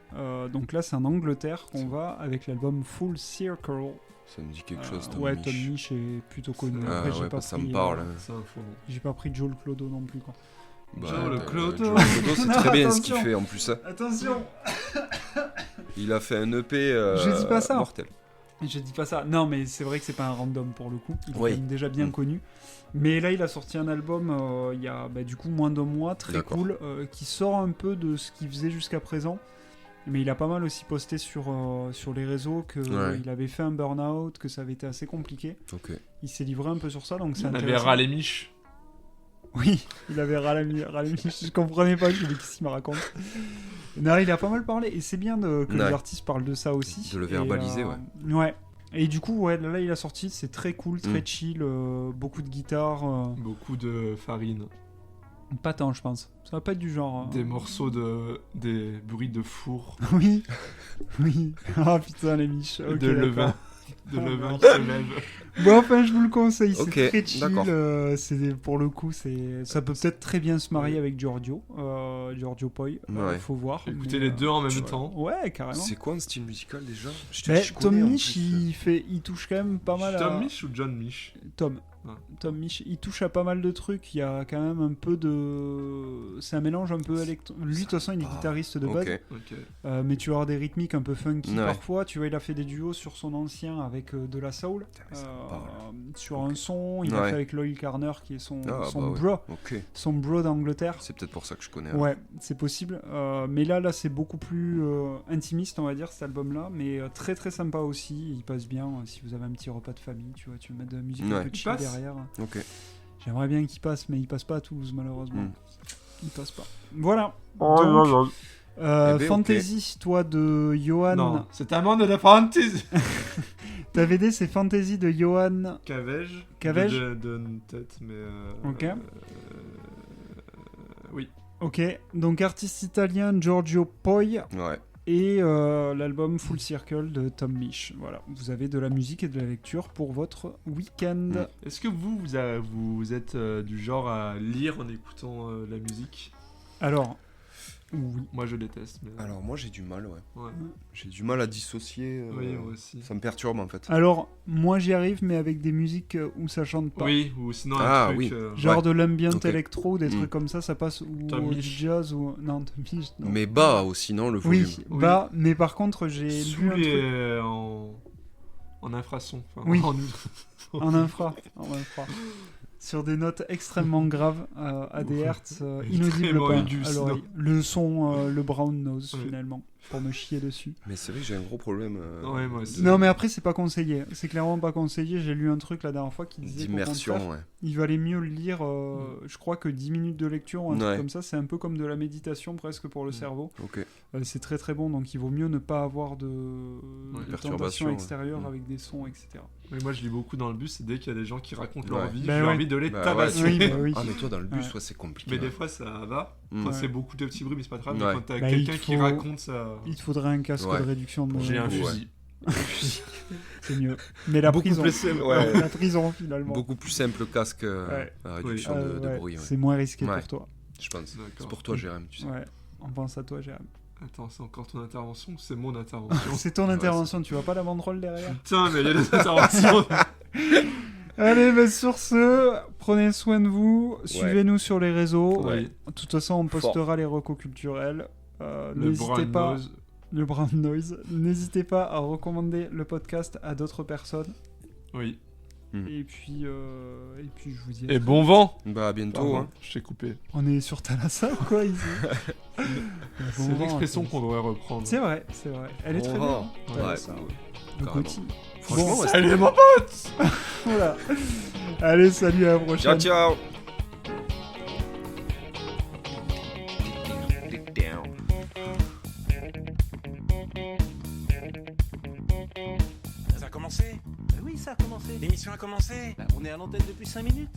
Donc là c'est en Angleterre qu'on va avec l'album Full Circle. Ça me dit quelque chose. Tom Ouais, Misch. Tom Misch est plutôt connu. Ah Après, j'ai ouais, pas bah, ça me pris, parle. C'est un faux nom. J'ai pas pris Joel Clodo non plus quoi. Bah, Joe le Clodo. Joe le Clodo, c'est Non, très bien ce qu'il attention. fait en plus. Hein. Attention. Il a fait un EP Je dis pas ça. mortel. Je dis pas ça. Non, mais c'est vrai que c'est pas un random pour le coup. Il est Oui. quand même déjà bien Mm. connu. Mais là, il a sorti un album il y a du coup moins d'un mois, très D'accord. cool, qui sort un peu de ce qu'il faisait jusqu'à présent. Mais il a pas mal aussi posté sur les réseaux qu'il Ouais. avait fait un burn-out, que ça avait été assez compliqué. Ok. Il s'est livré un peu sur ça, donc c'est On avait intéressant. râlé Mich. Oui, il avait râlé, je comprenais pas, je me dis qu'est-ce qu'il me raconte. Non, il a pas mal parlé, et c'est bien que les Ouais. artistes parlent de ça aussi. De le Et, verbaliser, ouais. Ouais. Et du coup, ouais, là, il a sorti, c'est très cool, très Mm. chill, beaucoup de guitare, Beaucoup de farine. pas tant, je pense. Ça va pas être du genre... Des morceaux des bruits de four. Oui, oui. Ah putain, les miches. Ok, de levain. d'accord. De Ah, levain non. qui se lève. Bon, enfin, je vous le conseille, c'est Ok, très chill. d'accord. Pour le coup, ça peut peut-être très bien se marier avec Giorgio Poi. Ouais. Faut voir. Écoutez mais, les deux en même tu- temps. Ouais, carrément. C'est quoi un style musical déjà Mais je Tom connais, en Misch, plus. il touche quand même pas mal à... Tom Mich ou John Mich Tom. Ouais. Tom Misch, il touche à pas mal de trucs. Il y a quand même un peu de... C'est un mélange un peu électro... Lui, de toute façon, il est guitariste de base. Ok. Ok. Mais tu vas avoir des rythmiques un peu funky Ouais. parfois. Tu vois, il a fait des duos sur son ancien avec de la soul. mais ça me parle. Sur un son, il a Ouais. fait avec Loïc Carner qui est son Ah, son bah ouais. bro. Ok. Son bro d'Angleterre. C'est peut-être pour ça que je connais. Ouais, c'est possible. Mais là, c'est beaucoup plus intimiste, on va dire, cet album-là. Mais très très sympa aussi. Il passe bien si vous avez un petit repas de famille. Tu vois, tu veux mettre de la musique un Ouais. peu Il chill passe derrière. Ok. J'aimerais bien qu'il passe, mais il passe pas à Toulouse, malheureusement. Mm. Il passe pas. Voilà. Oh Donc, Eh ben, ok. Fantasy, toi, de Johan. Non, c'est un monde de fantasy. Ta VD, c'est Fantasy de Johan. Cavège. Cavège de tête, mais. Ok. Oui. Ok. Donc, artiste italien Giorgio Poi. Ouais. Et l'album Full Circle de Tom Misch. Voilà, vous avez de la musique et de la lecture pour votre week-end. Est-ce que vous êtes du genre à lire en écoutant la musique? Alors, oui. Moi je déteste. Mais... Alors moi j'ai du mal, ouais. Ouais. J'ai du mal à dissocier. Oui, moi aussi. Ça me perturbe en fait. Alors, moi j'y arrive, mais avec des musiques où ça chante pas. Oui, ou sinon Ah, un truc. oui. Genre Ouais. de l'ambient Ok. électro ou des Mm. trucs comme ça passe ou Tom du Misch. jazz ou... Non, Tom Misch, non. Mais bas aussi, non, le volume. Oui, Oui. bah, mais par contre j'ai Sous lu un truc les... en infrason. Enfin, Oui. en- en infra. Sur des notes extrêmement graves, à des hertz inaudibles Extrêmement pas aigus, à l'oreille. sinon. Le son, le brown nose Oui. finalement, pour me chier dessus. Mais c'est vrai que j'ai un gros problème. Ouais, moi aussi. Non mais après c'est pas conseillé, c'est clairement pas conseillé. J'ai lu un truc la dernière fois qui disait qu'au D'immersion, contraire, ouais. il valait mieux le lire, je crois que 10 minutes de lecture ou un truc Ouais. comme ça, c'est un peu comme de la méditation presque pour le cerveau. Ok. C'est très très bon, donc il vaut mieux ne pas avoir de perturbation, tentation ouais. extérieure Mm. avec des sons, etc. Mais moi je lis beaucoup dans le bus et dès qu'il y a des gens qui racontent leur Ouais. vie, Bah j'ai ouais. envie de les Bah tabasser. Oui, bah oui. Ah mais toi dans le bus, Ouais. ouais, c'est compliqué. Mais des ouais. fois ça va. Mm. Quand Ouais. c'est beaucoup de petits bruits, mais c'est pas grave. Ouais. Mais quand t'as Bah, quelqu'un il qui faut- raconte ça. Il te faudrait un casque Ouais. de réduction de... J'ai un Ouais. fusil. C'est mieux. Mais la Beaucoup prison. plus simple, ouais. La prison finalement. Beaucoup plus simple casque Ouais. à réduction Ah, de ouais, bruit, ouais. C'est moins risqué Ouais. pour toi. Je pense. D'accord. C'est pour toi, Jérém, tu sais. Ouais. On pense à toi, Jérém. Attends, c'est encore ton intervention ou c'est mon intervention? C'est ton intervention, tu vois pas la banderole derrière? Putain, mais il y a des interventions. Allez, bah, sur ce, prenez soin de vous. Suivez-nous sur les réseaux. Ouais. De toute façon, on postera les recos culturels. Le N'hésitez brown pas. nose. Le brown noise. N'hésitez pas à recommander le podcast à d'autres personnes. Oui. Et puis je vous dis. Et bon vent. Bah, à bientôt. Pardon, Hein. je t'ai coupé. On est sur Thalassa ou quoi ici? C'est une expression qu'on devrait reprendre. C'est vrai. Elle est très bien. Ouais, Thalassa. Le carrément. Gauthier. Franchement, Bon, ouais, Salut mon pote. voilà. Allez, salut, à la prochaine. ciao. Ça a commencé? Oui, ça a commencé. L'émission a commencé. On est à l'antenne depuis 5 minutes.